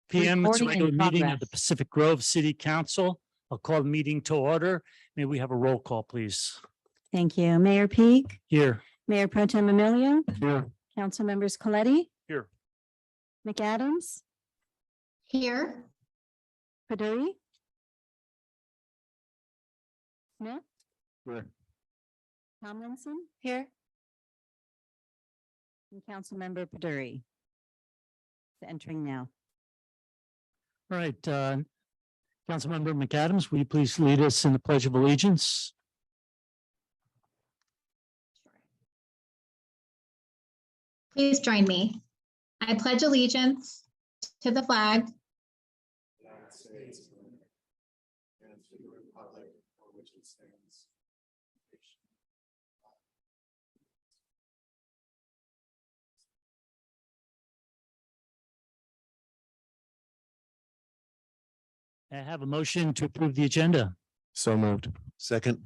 p.m. It's a Recording in regular meeting of progress. the Pacific Grove City Council. I'll call the meeting to order. May we have a roll call, please? Thank you. Mayor Peak, Here. Mayor Pro Tem Emilio, Here. Council members Coletti, Here. McAdams, Here. Paduri, Smith, Here. Tomlinson. Here. And Council member Paduri. Entering now. All right, Councilmember McAdams, will you please lead us in the Pledge of Allegiance? Please join me. I pledge allegiance to the flag United States of America, and to the republic for which it stands. I have a motion to approve the agenda So moved. Second.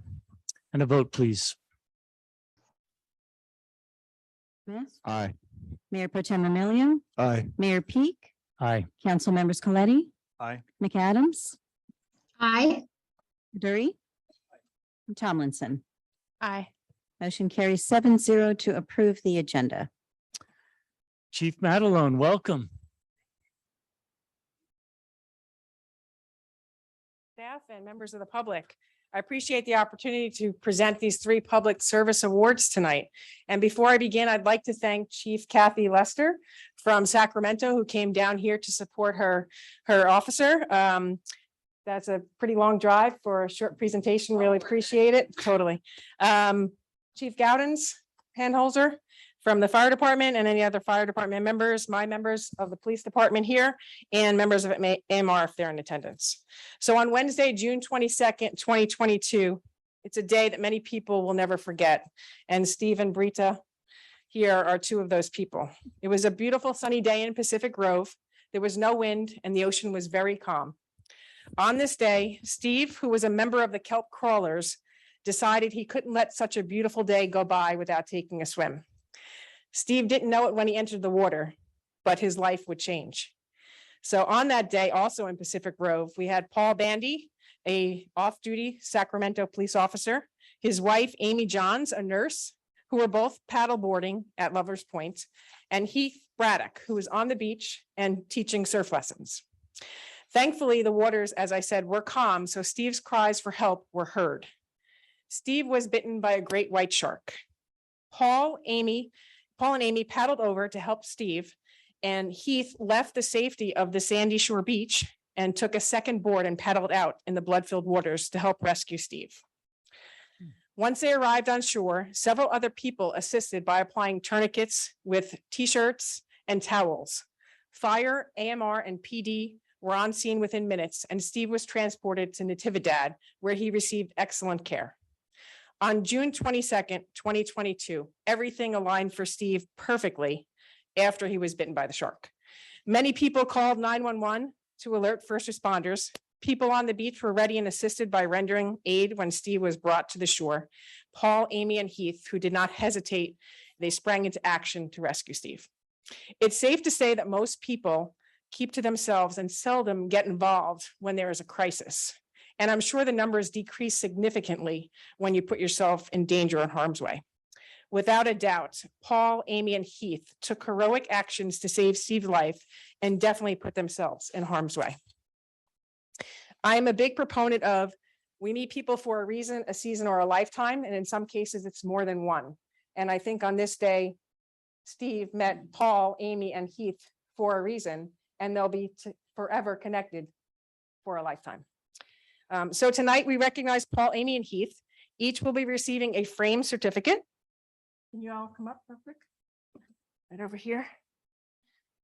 and a vote, please. Smith, Aye. Mayor Pro Tem Emilio, Aye. Mayor Peak, Aye. Council members Coletti, Aye. McAdams, aye. Paduri, and Tomlinson. Aye. Motion carries 7-0 to approve the agenda. Chief Madelone, welcome. Staff and members of the public. I appreciate the opportunity to present these 3 public service awards tonight. And before I begin, I'd like to thank Chief Kathy Lester from Sacramento, who came down here to support her officer. That's a pretty long drive for a short presentation. Really appreciate it. Totally. Chief Gowdens, Hanholzer from the fire department, and any other fire department members, my members of the police department here, and members of AMR if they're in attendance. So on Wednesday, June 22nd, 2022, it's a day that many people will never forget. And Steve and Brita here are 2 of those people. It was a beautiful sunny day in Pacific Grove. There was no wind and the ocean was very calm. On this day, Steve, who was a member of the kelp crawlers, decided he couldn't let such a beautiful day go by without taking a swim. Steve didn't know it when he entered the water, but his life would change. So on that day, also in Pacific Grove, we had Paul Bandy, a off-duty Sacramento police officer, his wife, Amy Johns, a nurse, who were both paddleboarding at Lovers Point, and Heath Braddock, who was on the beach and teaching surf lessons. Thankfully, the waters, as I said, were calm, so Steve's cries for help were heard. Steve was bitten by a great white shark. Paul and Amy paddled over to help Steve, and Heath left the safety of the Sandy Shore beach and took a second board and paddled out in the blood-filled waters to help rescue Steve. Once they arrived on shore, several other people assisted by applying tourniquets with t-shirts and towels. Fire, AMR, and PD were on scene within minutes, and Steve was transported to Natividad, where he received excellent care. On June 22nd, 2022, everything aligned for Steve perfectly after he was bitten by the shark. Many people called 911 to alert first responders. People on the beach were ready and assisted by rendering aid when Steve was brought to the shore. Paul, Amy, and Heath, who did not hesitate, they sprang into action to rescue Steve. It's safe to say that most people keep to themselves and seldom get involved when there is a crisis. And I'm sure the numbers decrease significantly when you put yourself in danger and harm's way. Without a doubt, Paul, Amy, and Heath took heroic actions to save Steve's life and definitely put themselves in harm's way. I'm a big proponent of we meet people for a reason, a season, or a lifetime, and in some cases, it's more than one. And I think on this day, Steve met Paul, Amy, and Heath for a reason, and they'll be forever connected for a lifetime. So tonight we recognize Paul, Amy, and Heath. Each will be receiving a frame certificate. Can you all come up real quick? Right over here.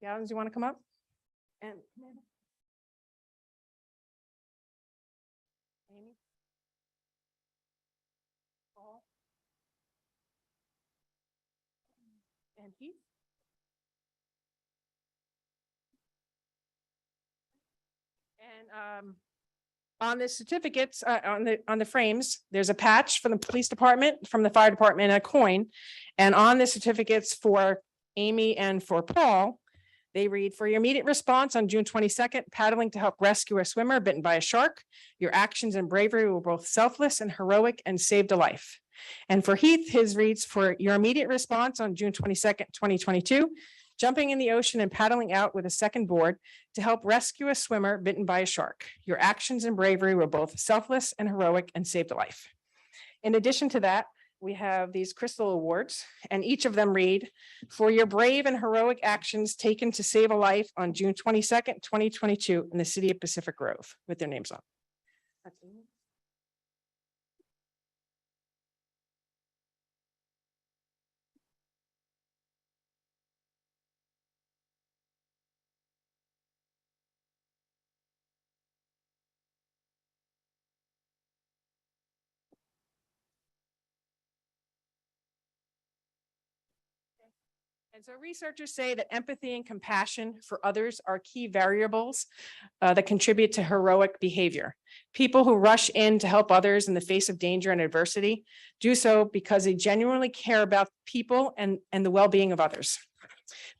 Gallons, you want to come up? And Amy. Paul. And Heath. And on the certificates, on the frames, there's a patch from the police department, from the fire department, and a coin. And on the certificates for Amy and for Paul, They read, for your immediate response on June 22nd, paddling to help rescue a swimmer bitten by a shark. Your actions and bravery were both selfless and heroic and saved a life. And for Heath, his reads, for your immediate response on June 22nd, 2022, jumping in the ocean and paddling out with a second board to help rescue a swimmer bitten by a shark. Your actions and bravery were both selfless and heroic and saved a life. In addition to that, we have these crystal awards, and each of them read, for your brave and heroic actions taken to save a life on June 22nd, 2022 in the city of Pacific Grove, with their names on. And so researchers say that empathy and compassion for others are key variables that contribute to heroic behavior. People who rush in to help others in the face of danger and adversity do so because they genuinely care about people and the well-being of others.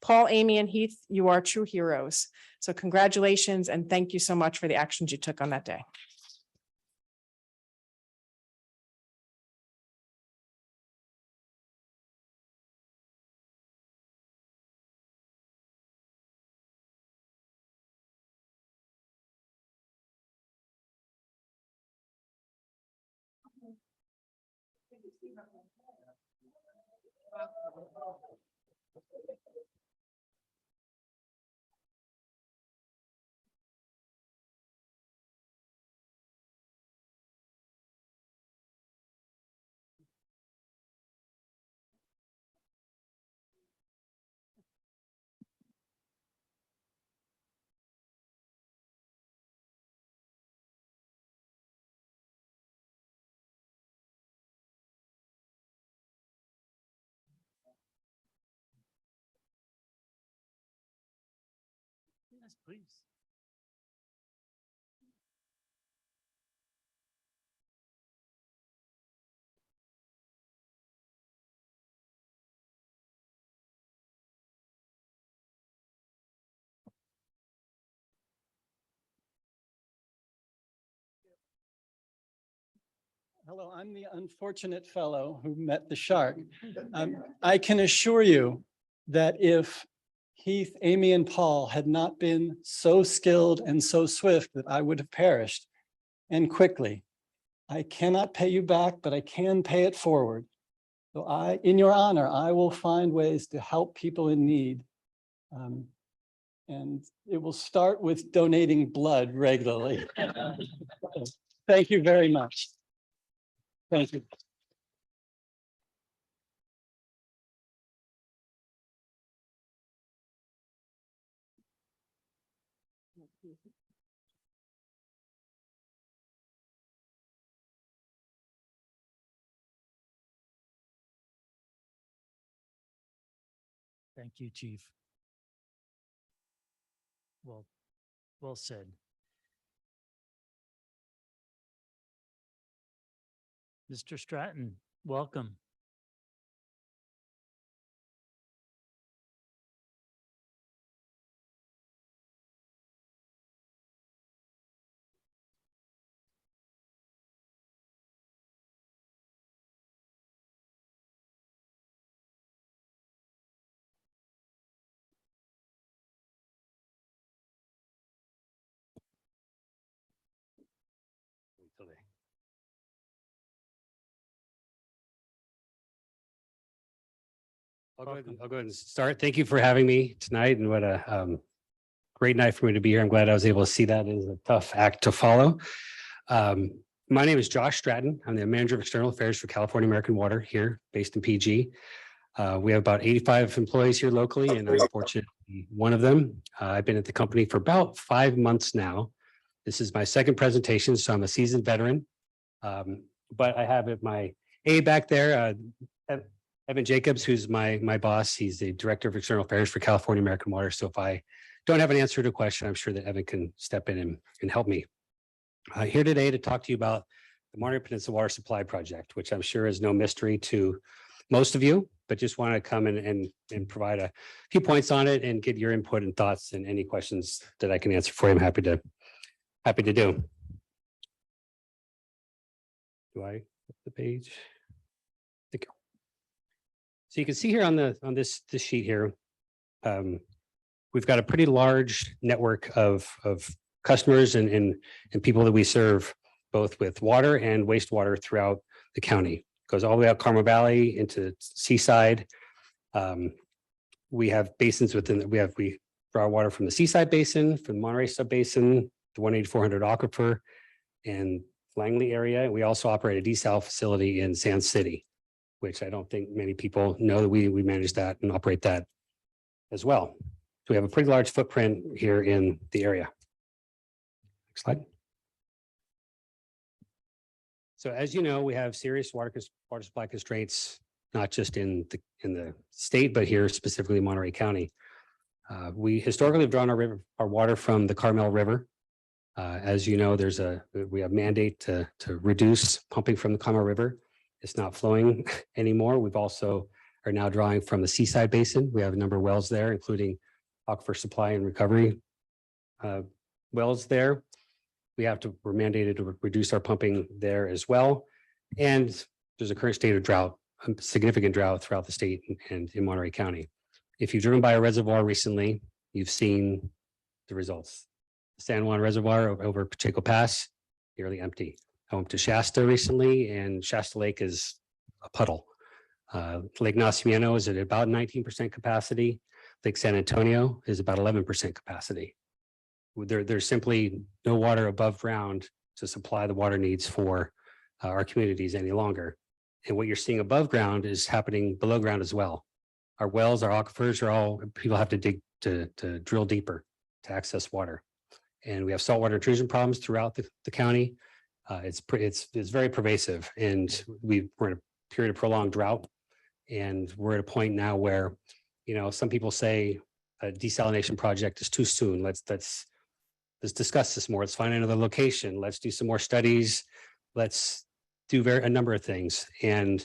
Paul, Amy, and Heath, you are true heroes. So congratulations and thank you so much for the actions you took on that day. Yes, please. Hello, I'm the unfortunate fellow who met the shark. I can assure you that if Heath, Amy, and Paul had not been so skilled and so swift, that I would have perished, and quickly. I cannot pay you back, but I can pay it forward. So in your honor, I will find ways to help people in need. And it will start with donating blood regularly. Thank you very much. Thank you. Thank you, Chief. Well said. Mr. Stratton, welcome. I'll go ahead and start. Thank you for having me tonight, and what a great night for me to be here. I'm glad I was able to see that. It is a tough act to follow. My name is Josh Stratton. I'm the manager of external affairs for California American Water here, based in PG. We have about 85 employees here locally, and I'm fortunate to be one of them. I've been at the company for about 5 months now. This is my second presentation, so I'm a seasoned veteran. But I have my aide back there, Evan Jacobs, who's my boss. He's the director of external affairs for California American Water. So if I don't have an answer to a question, I'm sure that Evan can step in and help me. Here today to talk to you about the Monterey Peninsula Water Supply Project, which I'm sure is no mystery to most of you, but just want to come and provide a few points on it and get your input and thoughts and any questions that I can answer for you. I'm happy to do. Do I flip the page? Thank you. So you can see here on this sheet here, we've got a pretty large network of customers and people that we serve, both with water and wastewater throughout the county. Goes all the way out Carmel Valley into Seaside. We have basins within, we draw water from the Seaside Basin, from the Monterey Sub Basin, the 18400 aquifer, and Langley area. We also operate a desal facility in Sand City, which I don't think many people know that we manage that and operate that as well. So we have a pretty large footprint here in the area. Next slide. So as you know, we have serious water supply constraints, not just in the state, but here specifically Monterey County. We historically have drawn our water from the Carmel River. As you know, we have mandate to reduce pumping from the Carmel River. It's not flowing anymore. We've also are now drawing from the Seaside Basin. We have a number of wells there, including aquifer supply and recovery wells there. We're mandated to reduce our pumping there as well. And there's a current state of drought, a significant drought throughout the state and in Monterey County. If you've driven by a reservoir recently, you've seen the results. San Juan Reservoir over Pacheco Pass, nearly empty. I went to Shasta recently and Shasta Lake is a puddle. Lake Nacimiento is at about 19% capacity. Lake San Antonio is about 11% capacity. There's simply no water above ground to supply the water needs for our communities any longer. And what you're seeing above ground is happening below ground as well. Our wells, our aquifers are all, people have to dig to drill deeper to access water. And we have saltwater intrusion problems throughout the county. It's very pervasive, and we're in a period of prolonged drought. And we're at a point now where, some people say a desalination project is too soon. Let's discuss this more. Let's find another location. Let's do some more studies. Let's do a number of things. And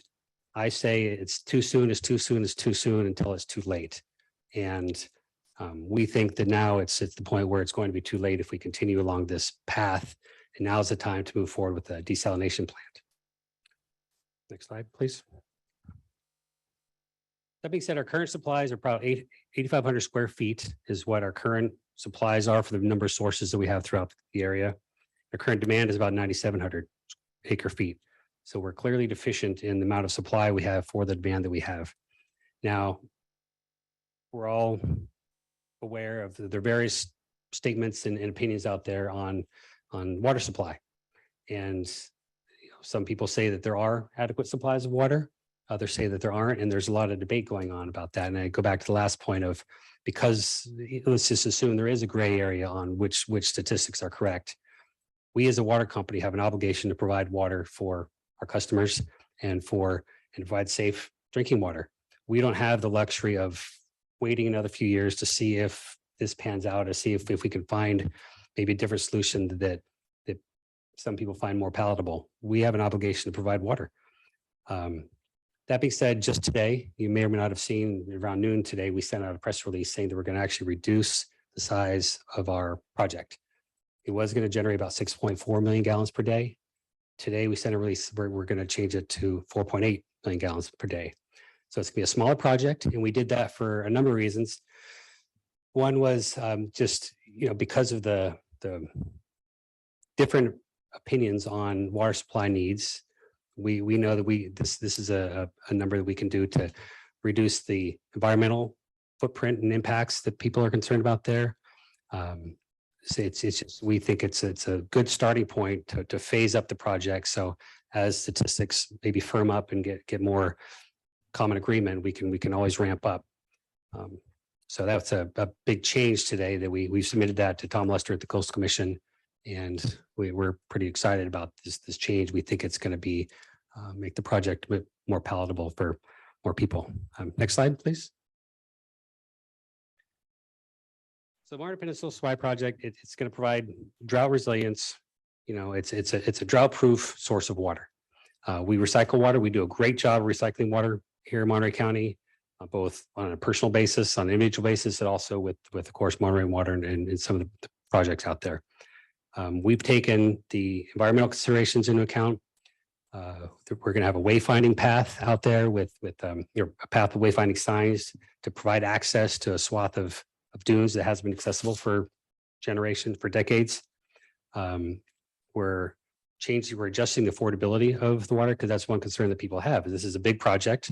I say it's too soon, it's too soon, it's too soon until it's too late. And we think that now it's at the point where it's going to be too late if we continue along this path. And now is the time to move forward with the desalination plant. Next slide, please. That being said, our current supplies are about 8,500 square feet is what our current supplies are for the number of sources that we have throughout the area. Our current demand is about 9,700 acre feet. So we're clearly deficient in the amount of supply we have for the demand that we have. Now, we're all aware of the various statements and opinions out there on water supply. And some people say that there are adequate supplies of water. Others say that there aren't, and there's a lot of debate going on about that. And I go back to the last point of, because let's just assume there is a gray area on which statistics are correct. We as a water company have an obligation to provide water for our customers and provide safe drinking water. We don't have the luxury of waiting another few years to see if this pans out, or see if we can find maybe a different solution that some people find more palatable. We have an obligation to provide water. That being said, just today, you may or may not have seen around noon today, we sent out a press release saying that we're going to actually reduce the size of our project. It was going to generate about 6.4 million gallons per day. Today, we sent a release, we're going to change it to 4.8 million gallons per day. So it's going to be a smaller project. And we did that for a number of reasons. One was just, because of the different opinions on water supply needs. We know that this is a number that we can do to reduce the environmental footprint and impacts that people are concerned about there. So it's just, we think it's a good starting point to phase up the project. So as statistics maybe firm up and get more common agreement, we can always ramp up. So that's a big change today that we submitted that to Tom Lester at the Coastal Commission. And we're pretty excited about this change. We think it's going to be make the project a bit more palatable for more people. Next slide, please. So the Monterey Peninsula Supply Project, it's going to provide drought resilience. It's a drought-proof source of water. We recycle water. We do a great job of recycling water here in Monterey County, both on a personal basis, on an individual basis, and also with of course, Monterey Water and some of the projects out there. We've taken the environmental considerations into account. We're going to have a wayfinding path out there with a path of wayfinding signs to provide access to a swath of dunes that has been accessible for decades. We're adjusting the affordability of the water because that's one concern that people have. This is a big project.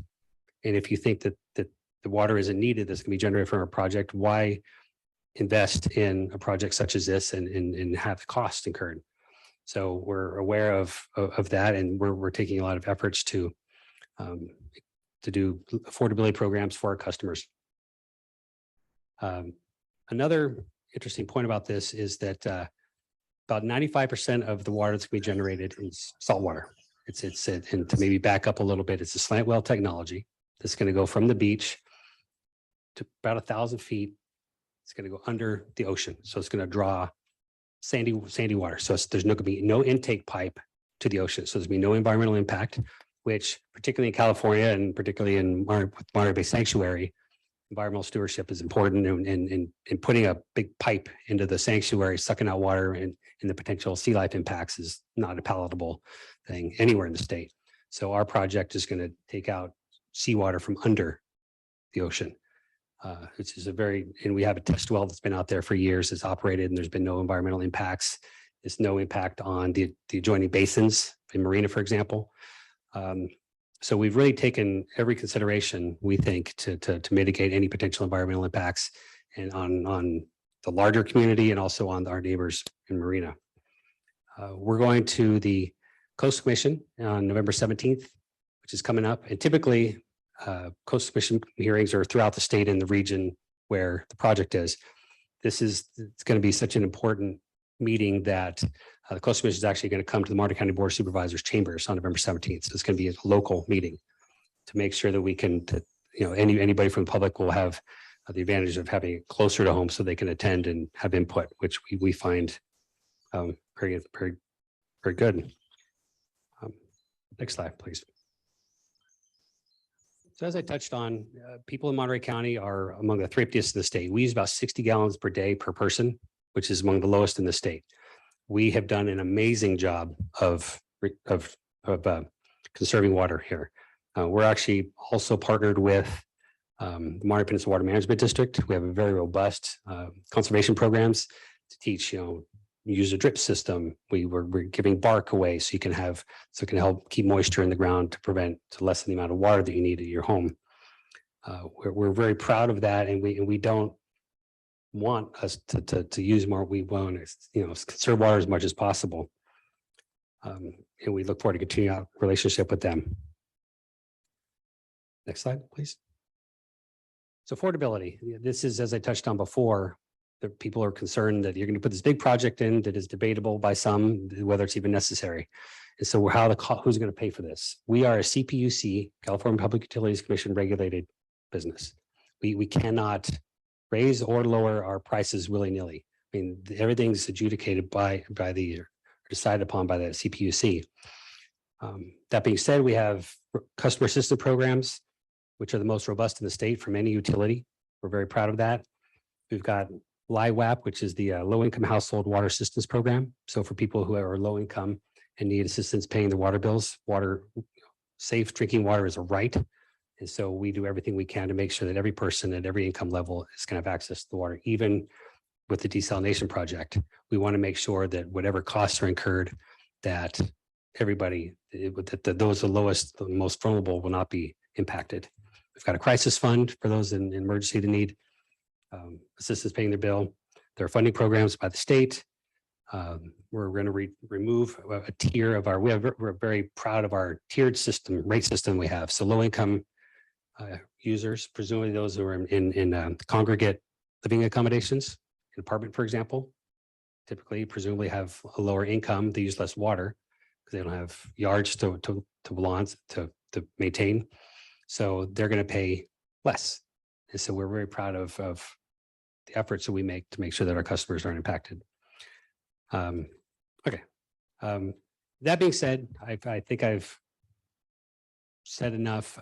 And if you think that the water isn't needed, that's going to be generated from a project, why invest in a project such as this and have the cost incurred? So we're aware of that, and we're taking a lot of efforts to do affordability programs for our customers. Another interesting point about this is that about 95% of the water that's going to be generated is salt water. And to maybe back up a little bit, it's a slant well technology that's going to go from the beach to about 1,000 feet. It's going to go under the ocean, so it's going to draw sandy water. So there's going to be no intake pipe to the ocean. So there's going to be no environmental impact, which particularly in California and particularly in Monterey Bay Sanctuary, environmental stewardship is important, and putting a big pipe into the sanctuary, sucking out water and the potential sea life impacts is not a palatable thing anywhere in the state. So our project is going to take out seawater from under the ocean. Which is and we have a test well that's been out there for years. It's operated and there's been no environmental impacts. There's no impact on the adjoining basins in Marina, for example. So we've really taken every consideration, we think, to mitigate any potential environmental impacts and on the larger community and also on our neighbors in Marina. We're going to the Coastal Commission on November 17th, which is coming up. And typically, Coastal Commission hearings are throughout the state and the region where the project is. It's going to be such an important meeting that the Coastal Commission is actually going to come to the Monterey County Board of Supervisors chambers on November 17th. So it's going to be a local meeting to make sure that we can, anybody from the public will have the advantage of having it closer to home so they can attend and have input, which we find very good. Next slide, please. So as I touched on, people in Monterey County are among the thriftiest in the state. We use about 60 gallons per day per person, which is among the lowest in the state. We have done an amazing job of conserving water here. We're actually also partnered with the Monterey Peninsula Water Management District. We have a very robust conservation programs to teach, use a drip system. We're giving bark away so it can help keep moisture in the ground to lessen the amount of water that you need at your home. We're very proud of that, and we don't want us to use more. We want to conserve water as much as possible, and we look forward to continuing our relationship with them. Next slide, please. So affordability. This is, as I touched on before, the people are concerned that you're going to put this big project in that is debatable by some whether it's even necessary. And so who's going to pay for this? We are a CPUC, California Public Utilities Commission regulated business. We cannot raise or lower our prices willy-nilly. I mean, everything's adjudicated decided upon by the CPUC. That being said, we have customer assistance programs, which are the most robust in the state from any utility. We're very proud of that. We've got LIWAP, which is the Low Income Household Water Assistance Program. So for people who are low income and need assistance paying their water bills, safe drinking water is a right. And so we do everything we can to make sure that every person at every income level is going to have access to the water. Even with the desalination project, we want to make sure that whatever costs are incurred, that everybody, that those the lowest, the most vulnerable will not be impacted. We've got a crisis fund for those in emergency to need assistance paying their bill. There are funding programs by the state. We're going to remove a tier of we're very proud of our tiered rate system we have. So low income users, presumably those who are in congregate living accommodations, an apartment, for example, typically presumably have a lower income. They use less water because they don't have yards to maintain. So they're going to pay less. And so we're very proud of the efforts that we make to make sure that our customers aren't impacted. Okay. That being said, I think I've said enough.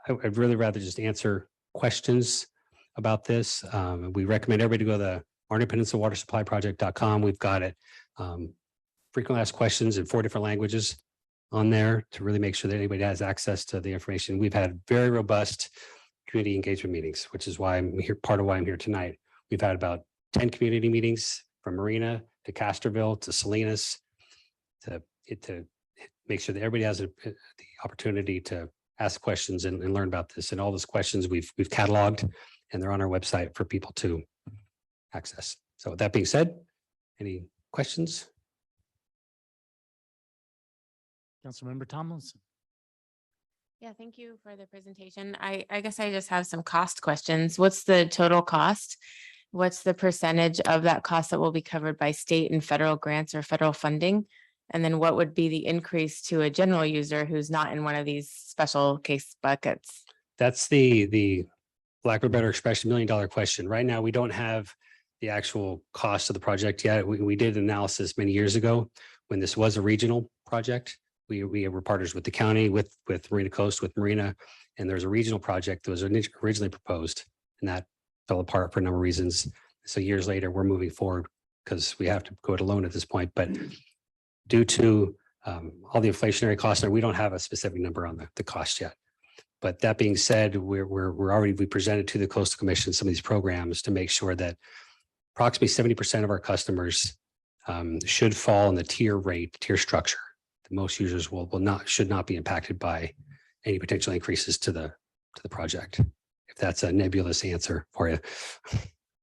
I'd really rather just answer questions about this. We recommend everybody to go to the Martin Peninsula Water Supply Project.com. We've got it. Frequently asked questions in 4 different languages on there to really make sure that anybody has access to the information. We've had very robust community engagement meetings, which is why I'm here, part of why I'm here tonight. We've had about 10 community meetings from Marina to Castroville to Salinas to make sure that everybody has the opportunity to ask questions and learn about this. And all those questions we've cataloged and they're on our website for people to access. So with that being said, any questions? Councilmember Tomlinson. Yeah, thank you for the presentation. I guess I just have some cost questions. What's the total cost? What's the percentage of that cost that will be covered by state and federal grants or federal funding? And then what would be the increase to a general user who's not in one of these special case buckets? That's the lack of a better expression, $1 million question. Right now, we don't have the actual cost of the project yet. We did analysis many years ago when this was a regional project. We were partners with the county, with Marina Coast, with Marina, and there's a regional project that was originally proposed, and that fell apart for a number of reasons. So years later, we're moving forward because we have to go it alone at this point. But due to all the inflationary costs, we don't have a specific number on the cost yet. But that being said, we presented to the Coastal Commission some of these programs to make sure that approximately 70% of our customers should fall in the tier structure. Most users should not be impacted by any potential increases to the project. If that's a nebulous answer for you.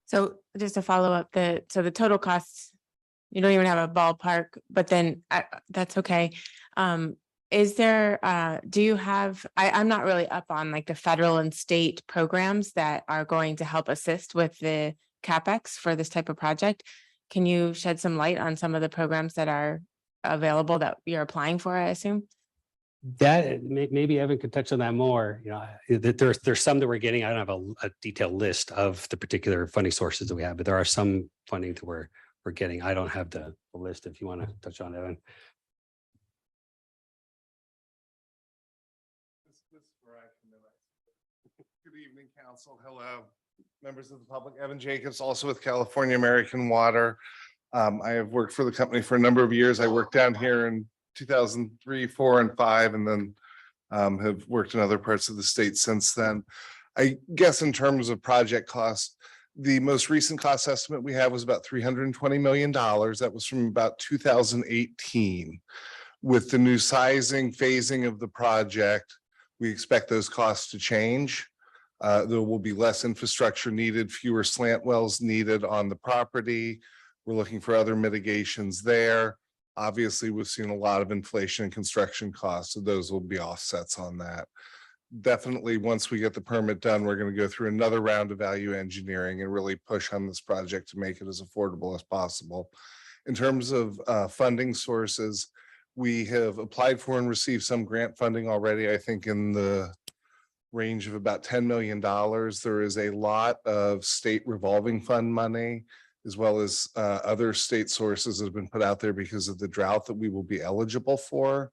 So just to follow up, the total costs, you don't even have a ballpark, but then that's okay. Is there, do you have, I'm not really up on like the federal and state programs that are going to help assist with the CapEx for this type of project. Can you shed some light on some of the programs that are available that you're applying for, I assume? That maybe Evan could touch on that more. You know, that there's some that we're getting. I don't have a detailed list of the particular funding sources that we have, but there are some funding that we're getting. I don't have the list if you want to touch on, Evan. Good evening, council. Hello, members of the public. Evan Jacobs, also with California American Water. I have worked for the company for a number of years. I worked down here in 2003, 4, and 5, and then have worked in other parts of the state since then. I guess in terms of project costs, the most recent cost estimate we have was about $320 million. That was from about 2018. With the new sizing, phasing of the project, we expect those costs to change. There will be less infrastructure needed, fewer slant wells needed on the property. We're looking for other mitigations there. Obviously, we've seen a lot of inflation in construction costs, so those will be offsets on that. Definitely, once we get the permit done, we're going to go through another round of value engineering and really push on this project to make it as affordable as possible. In terms of funding sources, we have applied for and received some grant funding already, I think in the range of about $10 million. There is a lot of state revolving fund money, as well as other state sources that have been put out there because of the drought that we will be eligible for.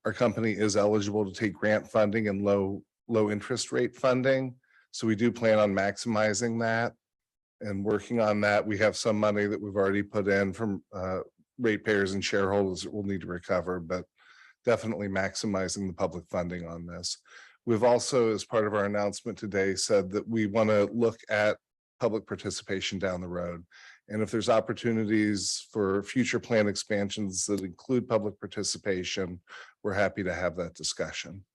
Our company is eligible to take grant funding and low interest rate funding. So we do plan on maximizing that and working on that. We have some money that we've already put in from ratepayers and shareholders that we'll need to recover, but definitely maximizing the public funding on this. We've also, as part of our announcement today, said that we want to look at public participation down the road. And if there's opportunities for future plan expansions that include public participation, we're happy to have that discussion.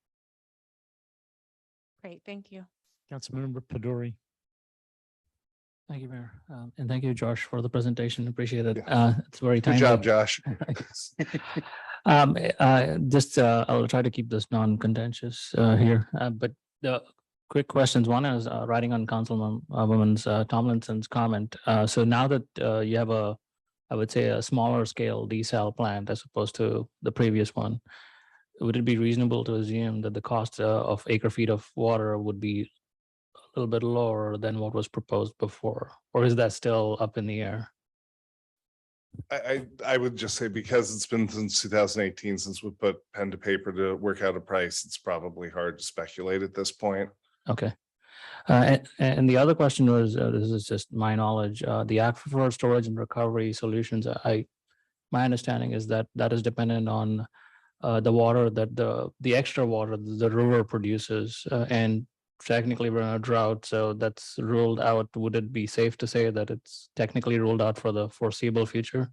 Great, thank you. Councilmember Paduri. Thank you, Mayor. And thank you, Josh, for the presentation. Appreciate it. Yeah. It's very Good timely. job, Josh. I'll try to keep this non-contentious here, but the quick questions. One is riding on Councilwoman Tomlinson's comment. So now that you have I would say a smaller scale desal plant as opposed to the previous one, would it be reasonable to assume that the cost of acre feet of water would be a little bit lower than what was proposed before, or is that still up in the air? I would just say because it's been since 2018, since we put pen to paper to work out a price, it's probably hard to speculate at this point. Okay. And the other question was, this is just my knowledge, the aquifer storage and recovery solutions, my understanding is that that is dependent on the water that the extra water the river produces, and technically we're in a drought, so that's ruled out. Would it be safe to say that it's technically ruled out for the foreseeable future?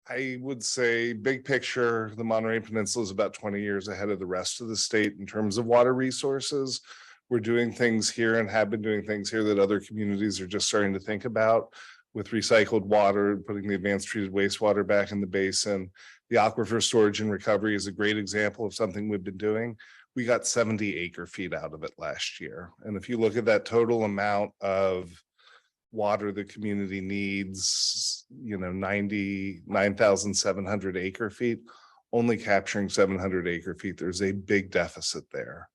I would say big picture, the Monterey Peninsula is about 20 years ahead of the rest of the state in terms of water resources. We're doing things here and have been doing things here that other communities are just starting to think about, with recycled water, putting the advanced treated wastewater back in the basin. The aquifer storage and recovery is a great example of something we've been doing. We got 70 acre feet out of it last year. And if you look at that total amount of water the community needs, 99,700 acre feet, only capturing 700 acre feet, there's a big deficit there.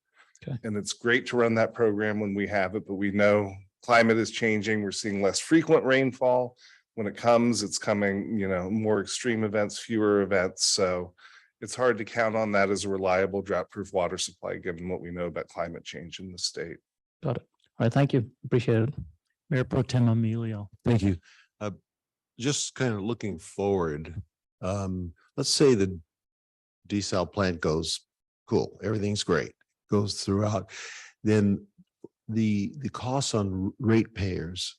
Okay. And it's great to run that program when we have it, but we know climate is changing. We're seeing less frequent rainfall. When it comes, it's coming, more extreme events, fewer events. So it's hard to count on that as a reliable drought-proof water supply, given what we know about climate change in the state. Got it. All right, thank you. Appreciate it. Mayor Pro Tem Emilio. Thank you. Just kind of looking forward, let's say the desal plant goes, cool, everything's great, goes throughout, then the costs on ratepayers,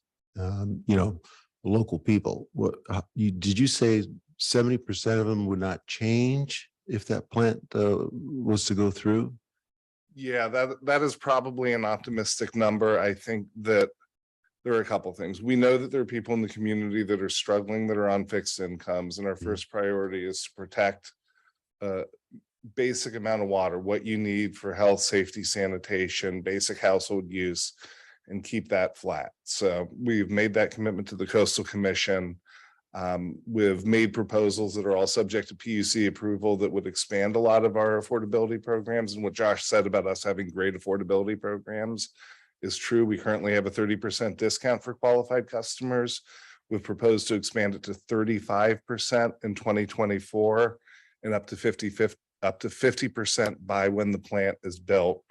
local people, did you say 70% of them would not change if that plant was to go through? Yeah, that is probably an optimistic number. I think that there are a couple of things. We know that there are people in the community that are struggling, that are on fixed incomes, and our first priority is to protect basic amount of water, what you need for health, safety, sanitation, basic household use, and keep that flat. So we've made that commitment to the Coastal Commission. We've made proposals that are all subject to PUC approval that would expand a lot of our affordability programs. And what Josh said about us having great affordability programs is true. We currently have a 30% discount for qualified customers. We've proposed to expand it to 35% in 2024 and up to 50% by when the plant is built.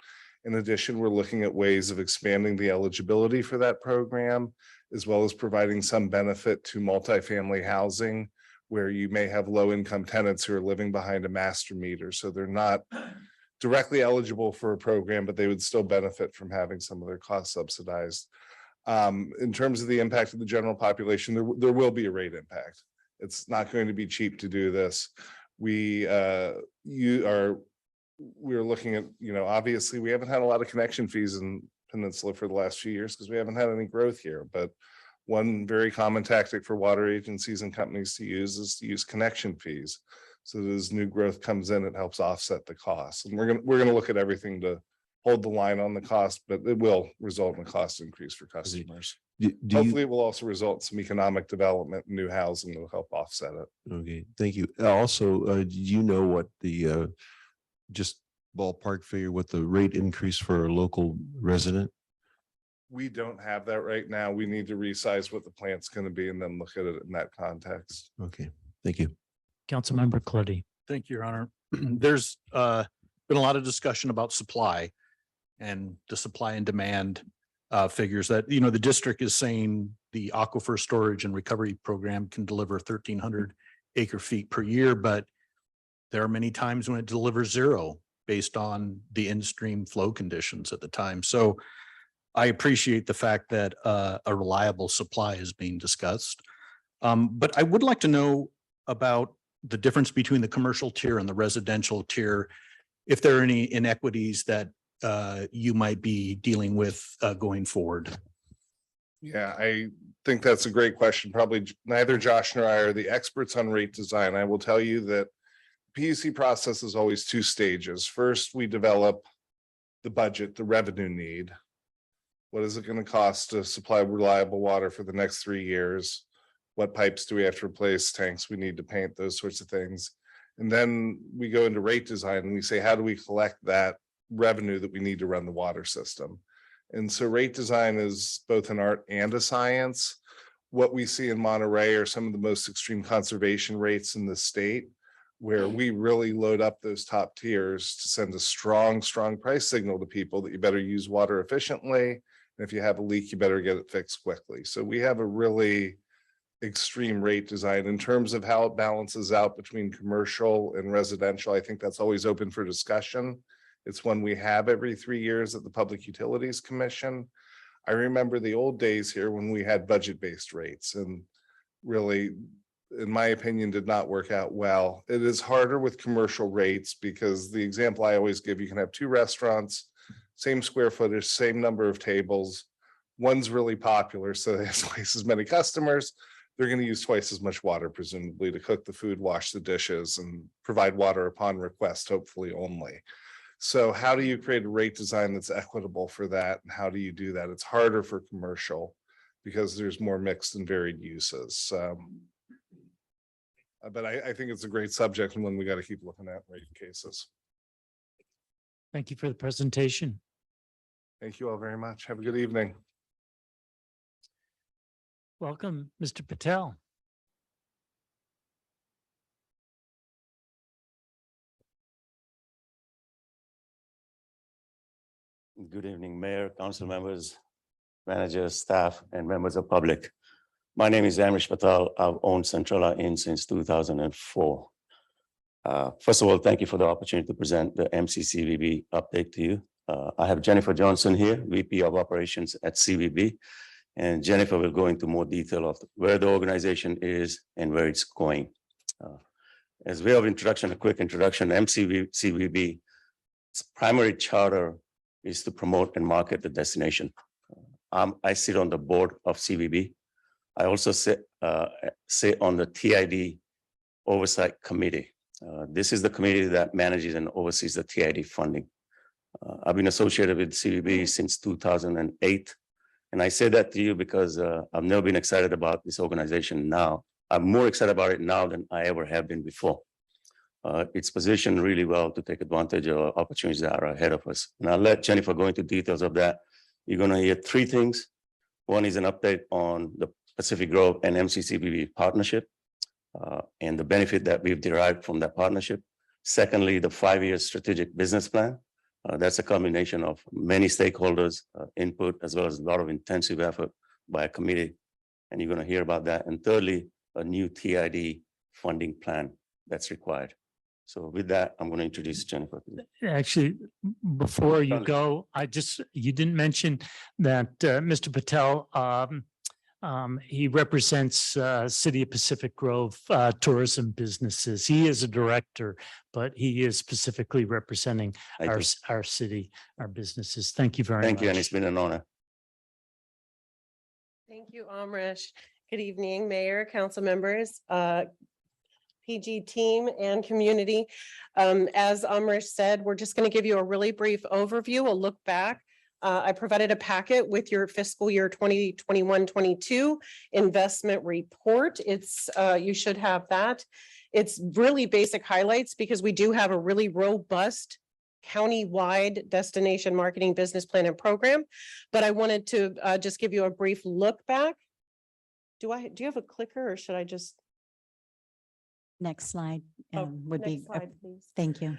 In addition, we're looking at ways of expanding the eligibility for that program, as well as providing some benefit to multifamily housing where you may have low-income tenants who are living behind a master meter. So they're not directly eligible for a program, but they would still benefit from having some of their costs subsidized. In terms of the impact of the general population, there will be a rate impact. It's not going to be cheap to do this. We're looking at, obviously we haven't had a lot of connection fees in Peninsula for the last few years because we haven't had any growth here. But one very common tactic for water agencies and companies to use is to use connection fees. So that as new growth comes in, it helps offset the costs. And we're gonna look at everything to hold the line on the cost, but it will result in a cost increase for customers. Hopefully it will also result in some economic development, new housing that will help offset it. Okay, thank you. Also, do you know what the just ballpark figure, what the rate increase for a local resident? We don't have that right now. We need to resize what the plant's going to be and then look at it in that context. Okay, thank you. Councilmember Coletti. Thank you, Your Honor. There's been a lot of discussion about supply and the supply and demand figures that, the district is saying the aquifer storage and recovery program can deliver 1,300 acre feet per year, but there are many times when it delivers zero based on the in-stream flow conditions at the time. So I appreciate the fact that a reliable supply is being discussed. But I would like to know about the difference between the commercial tier and the residential tier, if there are any inequities that you might be dealing with going forward. Yeah, I think that's a great question. Probably neither Josh nor I are the experts on rate design. I will tell you that PUC process is always two stages. First, we develop the budget, the revenue need. What is it going to cost to supply reliable water for the next 3 years? What pipes do we have to replace? Tanks we need to paint, those sorts of things. And then we go into rate design and we say, how do we collect that revenue that we need to run the water system? And so rate design is both an art and a science. what we see in Monterey are some of the most extreme conservation rates in the state, where we really load up those top tiers to send a strong price signal to people that you better use water efficiently. And if you have a leak, you better get it fixed quickly. So we have a really extreme rate design. In terms of how it balances out between commercial and residential, I think that's always open for discussion. It's one we have every 3 years at the Public Utilities Commission. I remember the old days here when we had budget-based rates, and really, in my opinion, did not work out well. It is harder with commercial rates because the example I always give, you can have 2 restaurants, same square footage, same number of tables. One's really popular, so they have twice as many customers. They're going to use twice as much water, presumably, to cook the food, wash the dishes, and provide water upon request, hopefully only. So how do you create a rate design that's equitable for that? And how do you do that? It's harder for commercial because there's more mixed and varied uses. But I think it's a great subject and one we got to keep looking at rate cases. Thank you for the presentation. Thank you all very much. Have a good evening. Welcome, Mr. Patel. Good evening, Mayor, council members, managers, staff, and members of public. My name is Amish Patel. I've owned Centrella Inn since 2004. First of all, thank you for the opportunity to present the MCCVB update to you. I have Jennifer Johnson here, VP of Operations at CVB, and Jennifer will go into more detail of where the organization is and where it's going. As way of introduction, a quick introduction, MCCVB's primary charter is to promote and market the destination. I sit on the board of CVB. I also sit on the TID Oversight Committee. This is the committee that manages and oversees the TID funding. I've been associated with CVB since 2008. And I say that to you because I've never been excited about this organization now. I'm more excited about it now than I ever have been before. It's positioned really well to take advantage of opportunities that are ahead of us. And I'll let Jennifer go into details of that. You're going to hear 3 things. One is an update on the Pacific Grove and MCCVB partnership and the benefit that we've derived from that partnership. Secondly, the 5-year strategic business plan. That's a combination of many stakeholders' input, as well as a lot of intensive effort by a committee. And you're going to hear about that. And thirdly, a new TID funding plan that's required. So with that, I'm going to introduce Jennifer. Actually, before you go, you didn't mention that Mr. Patel, he represents City of Pacific Grove tourism businesses. He is a director, but he is specifically representing our city, our businesses. Thank you very much. Thank you, and it's been an honor. Thank you, Amrish. Good evening, Mayor, council members, PG team and community. As Amrish said, we're just going to give you a really brief overview, a look back. I provided a packet with your fiscal year 2021-22 investment report. You should have that. It's really basic highlights because we do have a really robust county-wide destination marketing business plan and program. But I wanted to just give you a brief look back. Do you have a clicker or should I just? Next slide would Next be, slide, please. thank you.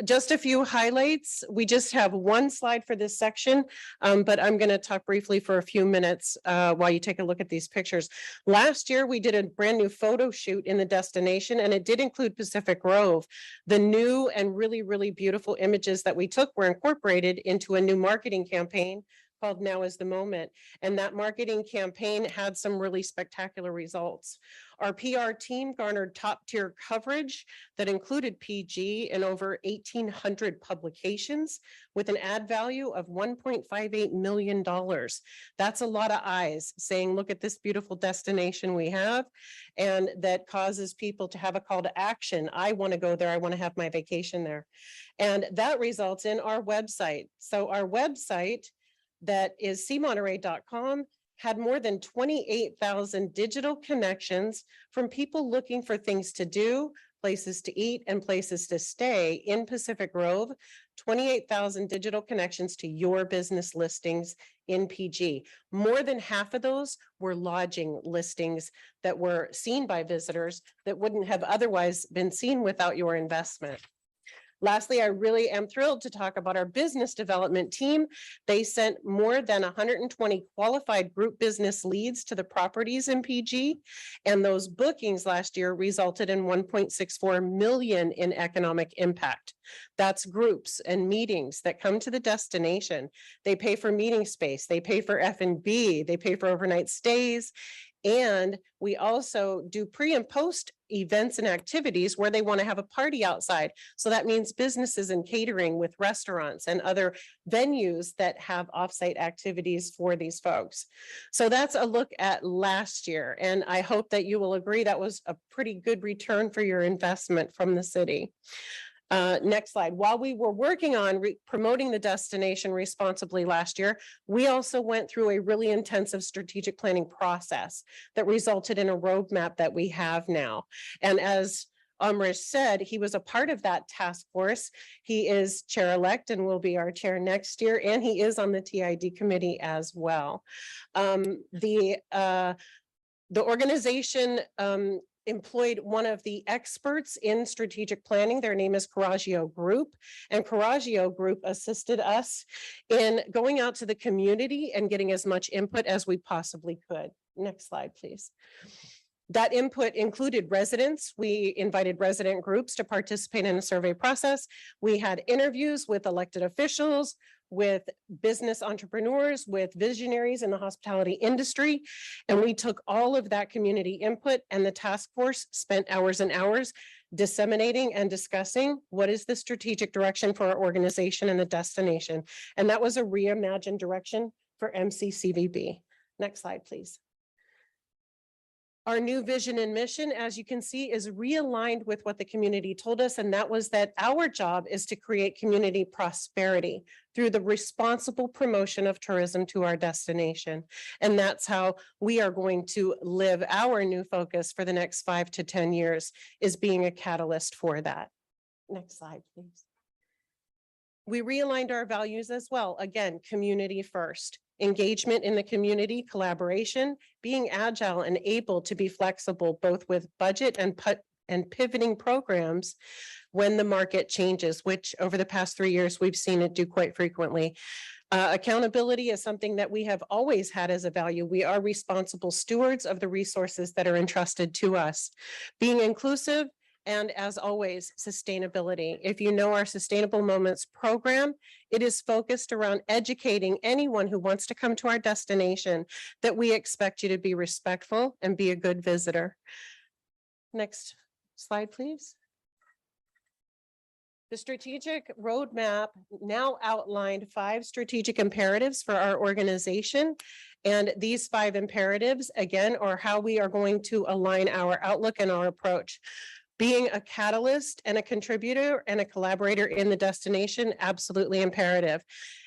Just a few highlights. We just have one slide for this section, but I'm going to talk briefly for a few minutes while you take a look at these pictures. Last year, we did a brand new photo shoot in the destination, and it did include Pacific Grove. The new and really, really beautiful images that we took were incorporated into a new marketing campaign called Now is the Moment. And that marketing campaign had some really spectacular results. Our PR team garnered top tier coverage that included PG in over 1,800 publications with an ad value of $1.58 million. That's a lot of eyes saying, look at this beautiful destination we have. And that causes people to have a call to action. I want to go there. I want to have my vacation there. And that results in our website. So our website that is cmonterey.com had more than 28,000 digital connections from people looking for things to do, places to eat, and places to stay in Pacific Grove, 28,000 digital connections to your business listings in PG. More than half of those were lodging listings that were seen by visitors that wouldn't have otherwise been seen without your investment. Lastly, I really am thrilled to talk about our business development team. They sent more than 120 qualified group business leads to the properties in PG. And those bookings last year resulted in 1.64 million in economic impact. That's groups and meetings that come to the destination. They pay for meeting space, they pay for F&B, they pay for overnight stays. And we also do pre and post events and activities where they want to have a party outside. So that means businesses and catering with restaurants and other venues that have offsite activities for these folks. So that's a look at last year. And I hope that you will agree that was a pretty good return for your investment from the city. Next slide. While we were working on promoting the destination responsibly last year, we also went through a really intensive strategic planning process that resulted in a roadmap that we have now. And as Amrish said, he was a part of that task force. He is chair-elect and will be our chair next year, and he is on the TID committee as well. The organization employed one of the experts in strategic planning. Their name is Coraggio Group, and Coraggio Group assisted us in going out to the community and getting as much input as we possibly could. Next slide, please. That input included residents. We invited resident groups to participate in a survey process. We had interviews with elected officials, with business entrepreneurs, with visionaries in the hospitality industry. And we took all of that community input, and the task force spent hours and hours disseminating and discussing what is the strategic direction for our organization and the destination. And that was a reimagined direction for MCCVB. Next slide, please. Our new vision and mission, as you can see, is realigned with what the community told us, and that was that our job is to create community prosperity through the responsible promotion of tourism to our destination. And that's how we are going to live our new focus for the next 5 to 10 years, is being a catalyst for that. Next slide, please. We realigned our values as well. Again, community first. Engagement in the community, collaboration, being agile and able to be flexible both with budget and pivoting programs when the market changes, which over the past 3 years, we've seen it do quite frequently. Accountability is something that we have always had as a value. We are responsible stewards of the resources that are entrusted to us. Being inclusive, and as always, sustainability. If you know our Sustainable Moments program, it is focused around educating anyone who wants to come to our destination that we expect you to be respectful and be a good visitor. Next slide, please. The strategic roadmap now outlined 5 strategic imperatives for our organization. And these 5 imperatives, again, are how we are going to align our outlook and our approach. Being a catalyst and a contributor and a collaborator in the destination, absolutely imperative.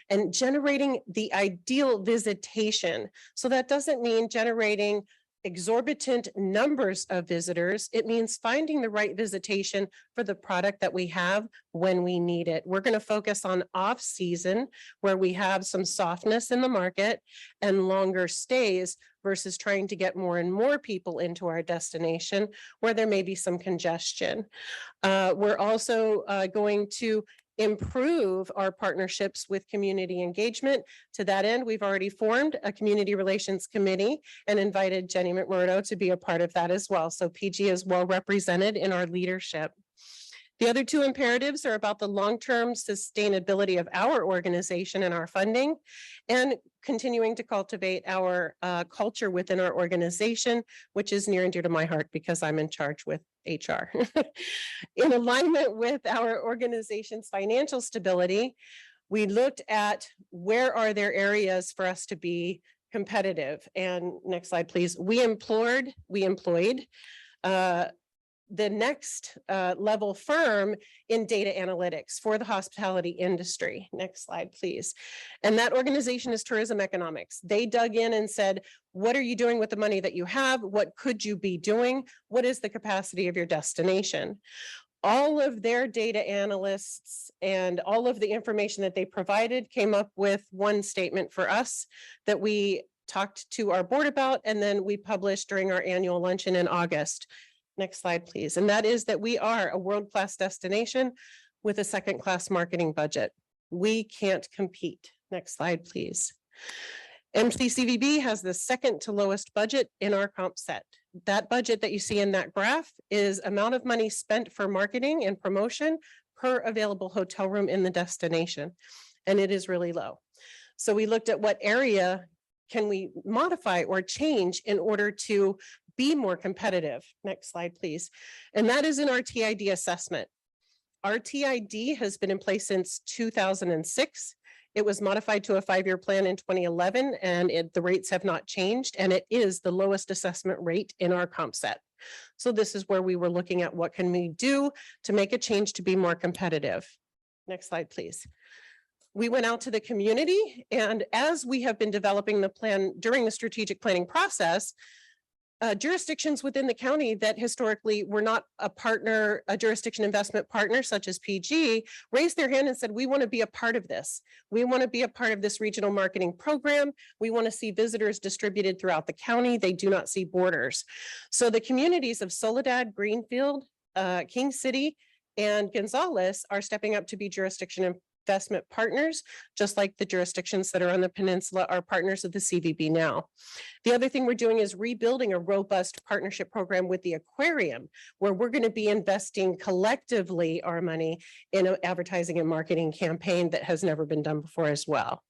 And generating the ideal visitation. So that doesn't mean generating exorbitant numbers of visitors. It means finding the right visitation for the product that we have when we need it. We're going to focus on off-season, where we have some softness in the market and longer stays, versus trying to get more and more people into our destination where there may be some congestion. We're also going to improve our partnerships with community engagement. To that end, we've already formed a community relations committee and invited Jenny McMurdo to be a part of that as well. So PG is well represented in our leadership. The other 2 imperatives are about the long-term sustainability of our organization and our funding, and continuing to cultivate our culture within our organization, which is near and dear to my heart because I'm in charge with HR. In alignment with our organization's financial stability, we looked at where are there areas for us to be competitive. And next slide, please. We employed the next level firm in data analytics for the hospitality industry. Next slide, please. And that organization is Tourism Economics. They dug in and said, what are you doing with the money that you have? What could you be doing? What is the capacity of your destination? All of their data analysts and all of the information that they provided came up with one statement for us that we talked to our board about, and then we published during our annual luncheon in August. Next slide, please. And that is that we are a world-class destination with a second-class marketing budget. We can't compete. Next slide, please. MCCVB has the second to lowest budget in our comp set. That budget that you see in that graph is amount of money spent for marketing and promotion per available hotel room in the destination. And it is really low. So we looked at what area can we modify or change in order to be more competitive. Next slide, please. And that is in our TID assessment. Our TID has been in place since 2006. It was modified to a 5-year plan in 2011, and the rates have not changed, and it is the lowest assessment rate in our comp set. So this is where we were looking at what can we do to make a change to be more competitive. Next slide, please. We went out to the community, and as we have been developing the plan during the strategic planning process, jurisdictions within the county that historically were not a partner, a jurisdiction investment partner such as PG, raised their hand and said, we want to be a part of this. We want to be a part of this regional marketing program. We want to see visitors distributed throughout the county. They do not see borders. So the communities of Soledad, Greenfield, King City, and Gonzales are stepping up to be jurisdiction investment partners, just like the jurisdictions that are on the peninsula are partners of the CVB now. The other thing we're doing is rebuilding a robust partnership program with the aquarium, where we're going to be investing collectively our money in an advertising and marketing campaign that has never been done before as well.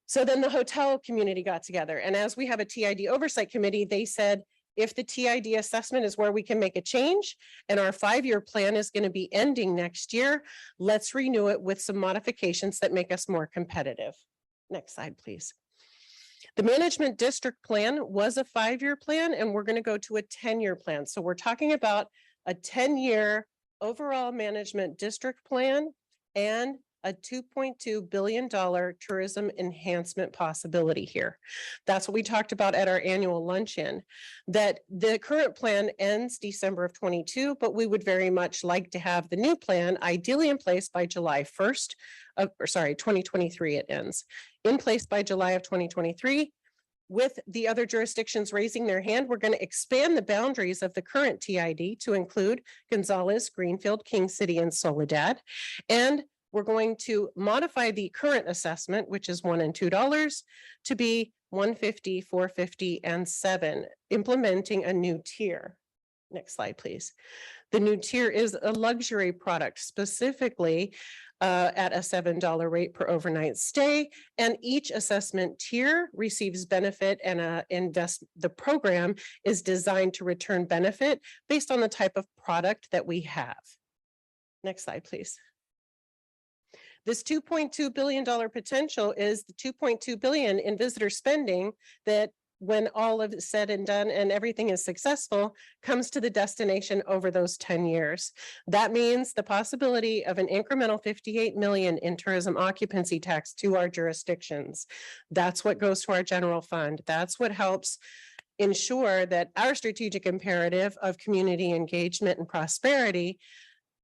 So then the hotel community got together, and as we have a TID oversight committee, they said, if the TID assessment is where we can make a change and our 5-year plan is going to be ending next year, let's renew it with some modifications that make us more competitive. Next slide, please. The management district plan was a 5-year plan, and we're going to go to a 10-year plan. So we're talking about a 10-year overall management district plan and a $2.2 billion tourism enhancement possibility here. That's what we talked about at our annual luncheon, that the current plan ends December of 22, but we would very much like to have the new plan ideally in place by July 1st of, 2023 it ends. In place by July of 2023. With the other jurisdictions raising their hand, we're going to expand the boundaries of the current TID to include Gonzales, Greenfield, King City, and Soledad. And we're going to modify the current assessment, which is $1 and $2, to be $150, $450, and $7, implementing a new tier. Next slide, please. The new tier is a luxury product, specifically at a $7 rate per overnight stay, and each assessment tier receives benefit, and the program is designed to return benefit based on the type of product that we have. Next slide, please. This $2.2 billion potential is the $2.2 billion in visitor spending that, when all of it said and done and everything is successful, comes to the destination over those 10 years. That means the possibility of an incremental $58 million in tourism occupancy tax to our jurisdictions. That's what goes to our general fund. That's what helps ensure that our strategic imperative of community engagement and prosperity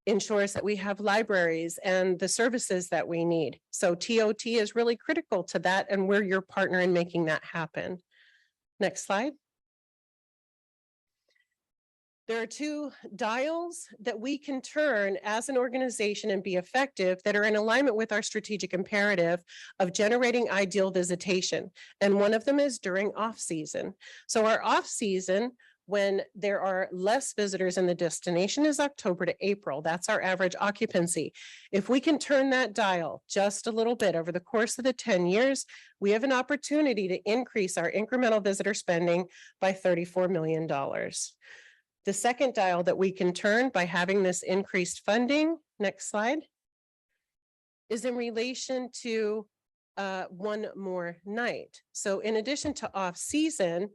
ensures that we have libraries and the services that we need. So TOT is really critical to that, and we're your partner in making that happen. Next slide. There are 2 dials that we can turn as an organization and be effective that are in alignment with our strategic imperative of generating ideal visitation. And one of them is during off-season. So our off-season, when there are less visitors in the destination, is October to April. That's our average occupancy. If we can turn that dial just a little bit over the course of the 10 years, we have an opportunity to increase our incremental visitor spending by $34 million. The second dial that we can turn by having this increased funding, next slide, is in relation to one more night. So in addition to off-season,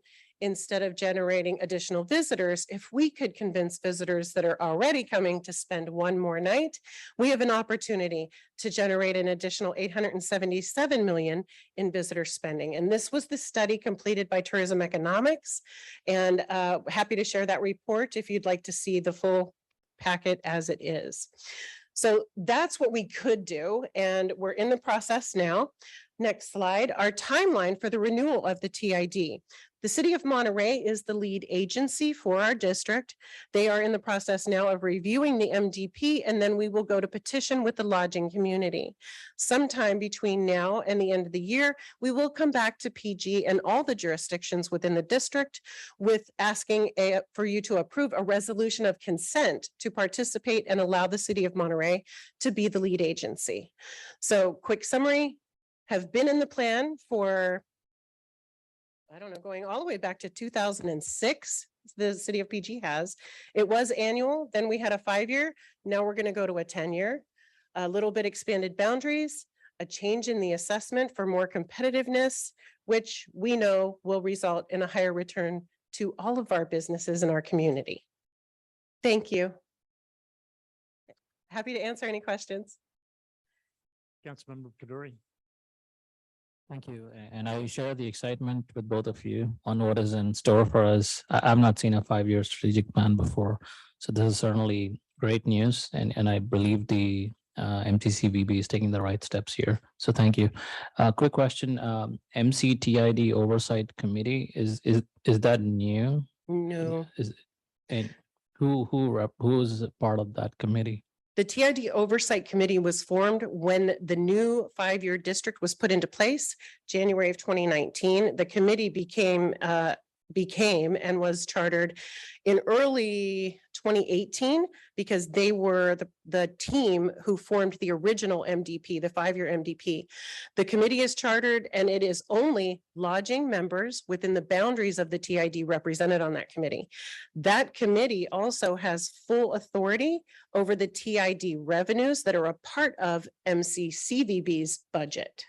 instead of generating additional visitors, if we could convince visitors that are already coming to spend one more night, we have an opportunity to generate an additional 877 million in visitor spending. And this was the study completed by Tourism Economics. And happy to share that report if you'd like to see the full packet as it is. So that's what we could do, and we're in the process now. Next slide, our timeline for the renewal of the TID. The City of Monterey is the lead agency for our district. They are in the process now of reviewing the MDP, and then we will go to petition with the lodging community. Sometime between now and the end of the year, we will come back to PG and all the jurisdictions within the district with asking for you to approve a resolution of consent to participate and allow the City of Monterey to be the lead agency. So quick summary, have been in the plan for, I don't know, going all the way back to 2006, the City of PG has. It was annual, then we had a 5-year, now we're going to go to a 10-year. A little bit expanded boundaries, a change in the assessment for more competitiveness, which we know will result in a higher return to all of our businesses in our community. Thank you. Happy to answer any questions. Councilmember Kaduri. Thank you. And I share the excitement with both of you on what is in store for us. I've not seen a 5-year strategic plan before. So this is certainly great news. And I believe the MTCVB is taking the right steps here. So thank you. Quick question, MCTID Oversight Committee, is that new? No. And who is part of that committee? The TID Oversight Committee was formed when the new 5-year district was put into place, January of 2019. The committee became and was chartered in early 2018 because they were the team who formed the original MDP, the 5-year MDP. The committee is chartered and it is only lodging members within the boundaries of the TID represented on that committee. That committee also has full authority over the TID revenues that are a part of MCCVB's budget.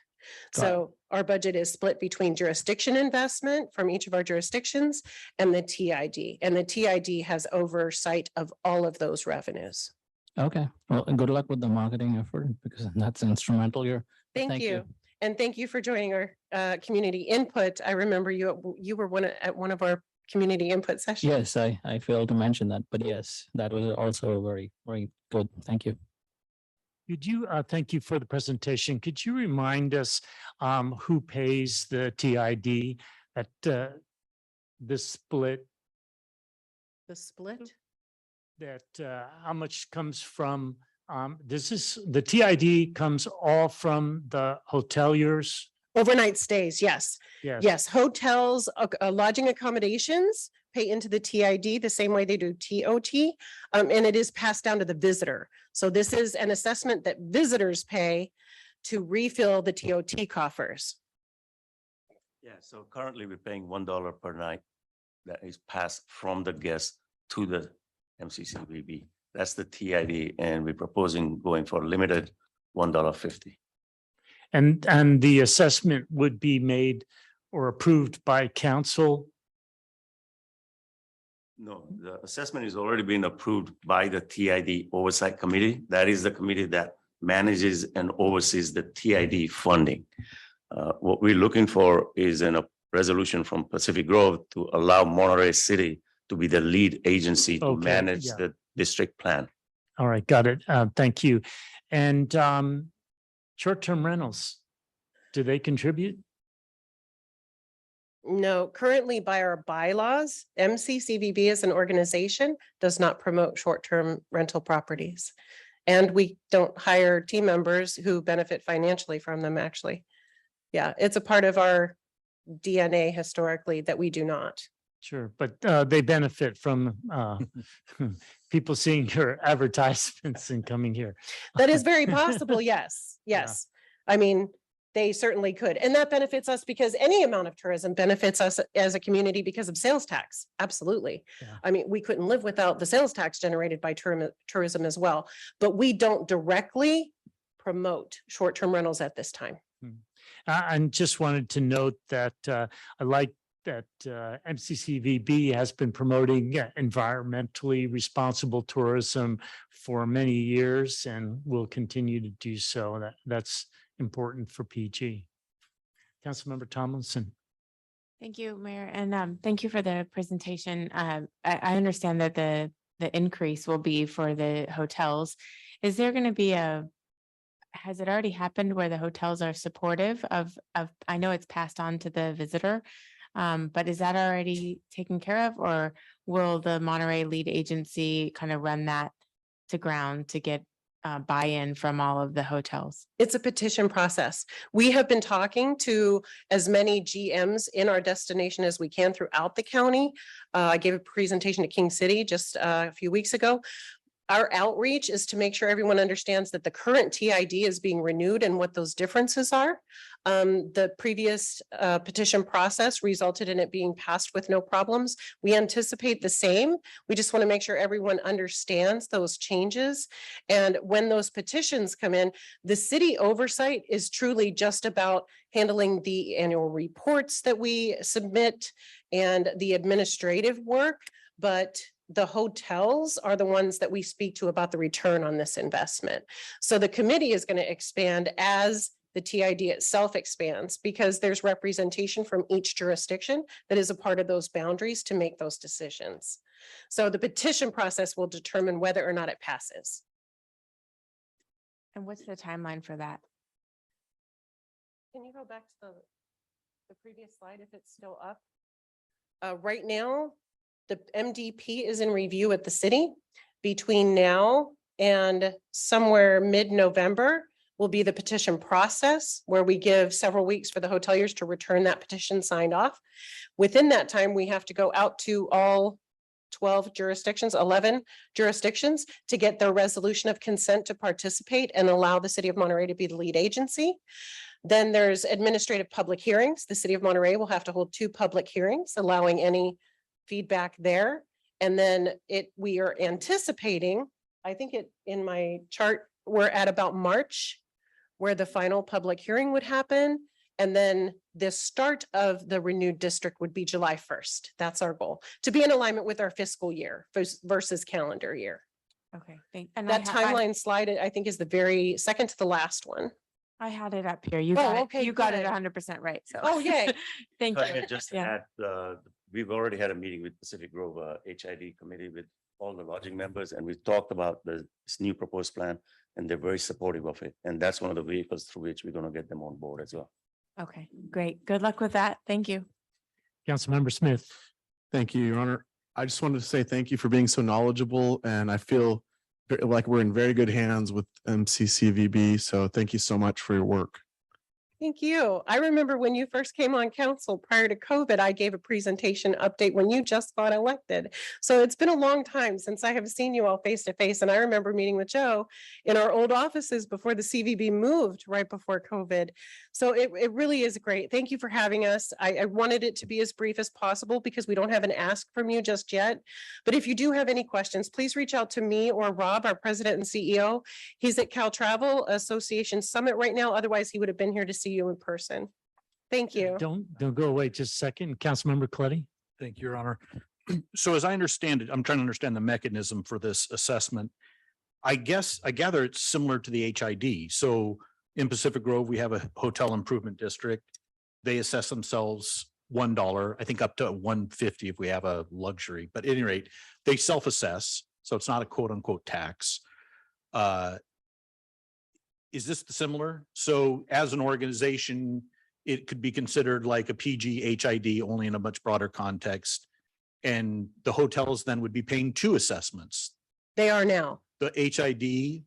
So our budget is split between jurisdiction investment from each of our jurisdictions and the TID. And the TID has oversight of all of those revenues. Okay, well, and good luck with the marketing effort because that's instrumental here. Thank you. And thank you for joining our community input. I remember you were at one of our community input sessions. Yes, I failed to mention that, but yes, that was also very, very good. Thank you. Could you, thank you for the presentation. Could you remind us who pays the TID at this split? The split? That how much comes from, the TID comes all from the hoteliers? Overnight stays, yes. Yes. Yes, hotels, lodging accommodations pay into the TID the same way they do TOT, and it is passed down to the visitor. So this is an assessment that visitors pay to refill the TOT coffers. Yeah, so currently we're paying $1 per night that is passed from the guest to the MCCVB. That's the TID, and we're proposing going for limited $1.50. And the assessment would be made or approved by council? No, the assessment is already been approved by the TID Oversight Committee. That is the committee that manages and oversees the TID funding. What we're looking for is a resolution from Pacific Grove to allow Monterey City to be the lead agency to Okay, manage yeah. the district plan. All right, got it. Thank you. And short-term rentals, do they contribute? No, currently by our bylaws, MCCVB as an organization does not promote short-term rental properties. And we don't hire team members who benefit financially from them, actually. Yeah, it's a part of our DNA historically that we do not. Sure, but they benefit from people seeing your advertisements and coming here. That is very possible, yes, Yeah. yes. I mean, they certainly could. And that benefits us because any amount of tourism benefits us as a community because of sales tax. Absolutely. Yeah. I mean, we couldn't live without the sales tax generated by tourism as well. But we don't directly promote short-term rentals at this time. I just wanted to note that I like MCCVB has been promoting environmentally responsible tourism for many years and will continue to do so. That's important for PG. Councilmember Tomlinson. Thank you, Mayor, and thank you for the presentation. I understand that the increase will be for the hotels. Is there going to be has it already happened where the hotels are supportive of, I know it's passed on to the visitor, but is that already taken care of, or will the Monterey lead agency kind of run that to ground to get buy-in from all of the hotels? It's a petition process. We have been talking to as many GMs in our destination as we can throughout the county. I gave a presentation to King City just a few weeks ago. Our outreach is to make sure everyone understands that the current TID is being renewed and what those differences are. The previous petition process resulted in it being passed with no problems. We anticipate the same. We just want to make sure everyone understands those changes. And when those petitions come in, the city oversight is truly just about handling the annual reports that we submit and the administrative work, but the hotels are the ones that we speak to about the return on this investment. So the committee is going to expand as the TID itself expands, because there's representation from each jurisdiction that is a part of those boundaries to make those decisions. So the petition process will determine whether or not it passes. And what's the timeline for that? Can you go back to the previous slide if it's still up? Right now, the MDP is in review at the city. Between now and somewhere mid-November will be the petition process, where we give several weeks for the hoteliers to return that petition signed off. Within that time, we have to go out to all 11 jurisdictions to get their resolution of consent to participate and allow the city of Monterey to be the lead agency. Then there's administrative public hearings. The city of Monterey will have to hold 2 public hearings, allowing any feedback there. And then we are anticipating, I think in my chart, we're at about March, where the final public hearing would happen. And then the start of the renewed district would be July 1st. That's our goal, to be in alignment with our fiscal year versus calendar year. Okay, That timeline slide, I think, is the very second to the last one. I had it up here. You Oh, got it. okay, You got it good. 100% right. So. Oh, yay. Thank If I you. may just Yeah. add, we've already had a meeting with Pacific Grove HID committee with all the lodging members, and we talked about this new proposed plan, and they're very supportive of it. And that's one of the vehicles through which we're going to get them on board as well. Okay, great. Good luck with that. Thank you. Councilmember Smith. Thank you, Your Honor. I just wanted to say thank you for being so knowledgeable, and I feel like we're in very good hands with MCCVB. So thank you so much for your work. Thank you. I remember when you first came on council prior to COVID, I gave a presentation update when you just got elected. So it's been a long time since I have seen you all face to face. And I remember meeting with Joe in our old offices before the CVB moved right before COVID. So it really is great. Thank you for having us. I wanted it to be as brief as possible because we don't have an ask from you just yet. But if you do have any questions, please reach out to me or Rob, our president and CEO. He's at Cal Travel Association Summit right now. Otherwise, he would have been here to see you in person. Thank you. Don't go away just a second. Councilmember Coletti. Thank you, Your Honor. So as I understand it, I'm trying to understand the mechanism for this assessment. I gather it's similar to the HID. So in Pacific Grove, we have a hotel improvement district. They assess themselves $1, I think up to $1.50 if we have a luxury, but at any rate, they self-assess. So it's not a quote unquote tax. Is this similar? So as an organization, it could be considered like a PG HID only in a much broader context. And the hotels then would be paying 2 assessments. They are now. The HID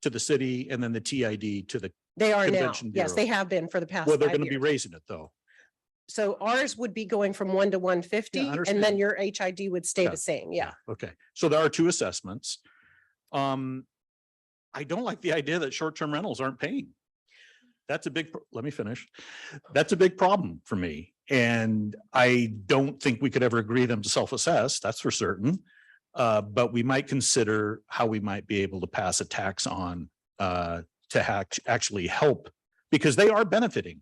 to the city and then the TID to the, They are now. Convention Yes, Bureau. they have been for the past well, they're 5 going to be years. raising it though. So ours would be going from 1 to 150 and then understand. your HID would stay Yeah. the same. Yeah. Okay. So there are 2 assessments. I don't like the idea that short-term rentals aren't paying. That's a big, let me finish. That's a big problem for me. And I don't think we could ever agree them to self-assess, that's for certain. But we might consider how we might be able to pass a tax on to actually help, because they are benefiting.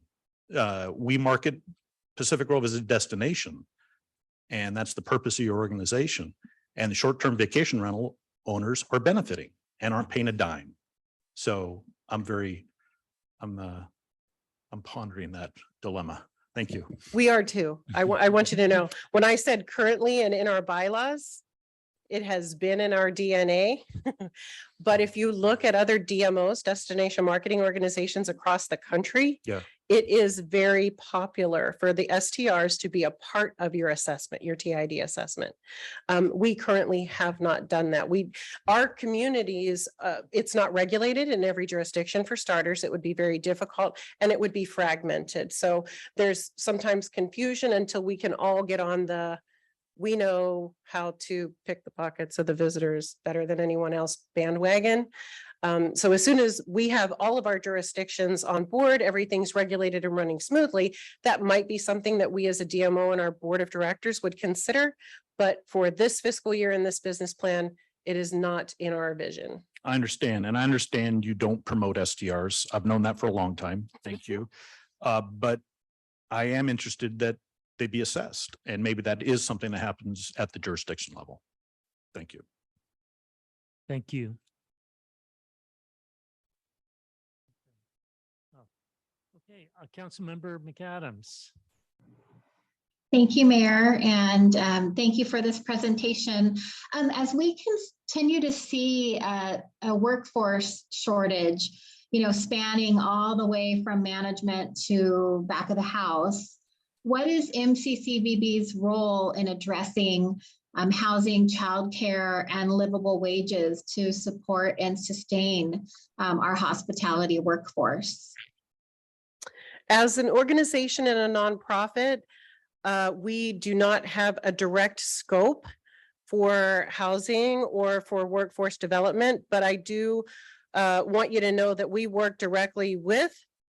We market Pacific Grove is a destination. And that's the purpose of your organization. And the short-term vacation rental owners are benefiting and aren't paying a dime. So I'm pondering that dilemma. Thank you. We are too. I want you to know, when I said currently and in our bylaws, it has been in our DNA. But if you look at other DMOs, destination marketing organizations across the country, Yeah. it is very popular for the STRs to be a part of your assessment, your TID assessment. We currently have not done that. Our communities, it's not regulated in every jurisdiction for starters. It would be very difficult and it would be fragmented. So there's sometimes confusion until we can all get on we know how to pick the pockets of the visitors better than anyone else bandwagon. So as soon as we have all of our jurisdictions on board, everything's regulated and running smoothly, that might be something that we as a DMO and our board of directors would consider. But for this fiscal year in this business plan, it is not in our vision. I understand. And I understand you don't promote STRs. I've known that for a long time. Thank you. But I am interested that they be assessed. And maybe that is something that happens at the jurisdiction level. Thank you. Thank you. Okay, Councilmember McAdams. Thank you, Mayor, and thank you for this presentation. As we continue to see a workforce shortage, spanning all the way from management to back of the house, what is MCCVB's role in addressing housing, childcare, and livable wages to support and sustain our hospitality workforce? As an organization and a nonprofit, we do not have a direct scope for housing or for workforce development, but I do want you to know that we work directly with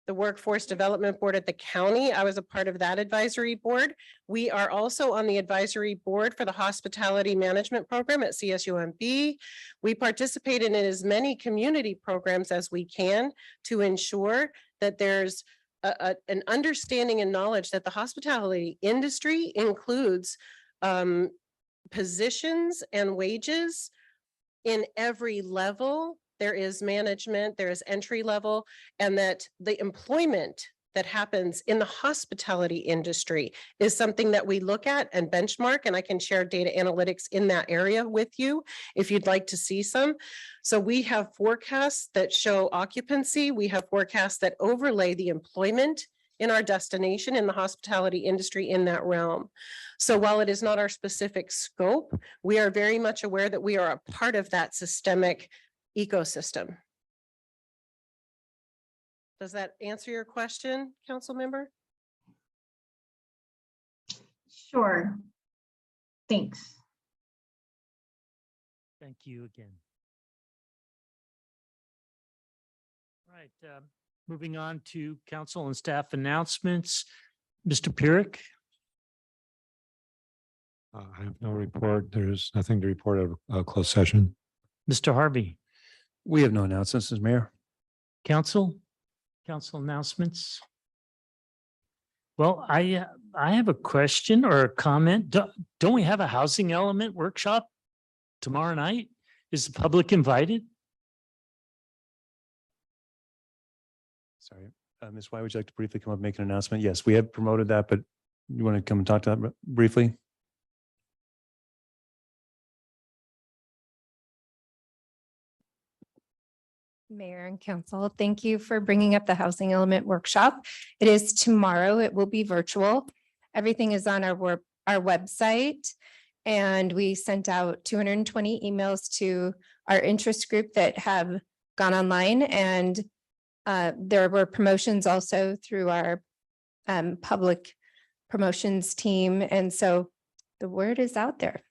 the Workforce Development Board at the county. I was a part of that advisory board. We are also on the advisory board for the Hospitality Management Program at CSUMB. We participate in as many community programs as we can to ensure that there's an understanding and knowledge that the hospitality industry includes positions and wages in every level. There is management, there is entry level, and that the employment that happens in the hospitality industry is something that we look at and benchmark, and I can share data analytics in that area with you if you'd like to see some. So we have forecasts that show occupancy. We have forecasts that overlay the employment in our destination in the hospitality industry in that realm. So while it is not our specific scope, we are very much aware that we are a part of that systemic ecosystem. Does that answer your question, council member? Sure. Thanks. Thank you again. All right, moving on to council and staff announcements. Mr. Pyrrhic. I have no report. There's nothing to report of a closed session. Mr. Harvey. We have no announcements, as Mayor. Council announcements. Well, I have a question or a comment. Don't we have a housing element workshop tomorrow night? Is the public invited? Sorry, Ms. White, would you like to briefly come up and make an announcement? Yes, we have promoted that, but you want to come and talk to that briefly? Mayor and Council, thank you for bringing up the housing element workshop. It is tomorrow. It will be virtual. Everything is on our website. And we sent out 220 emails to our interest group that have gone online. And there were promotions also through our public promotions team. And so the word is out there.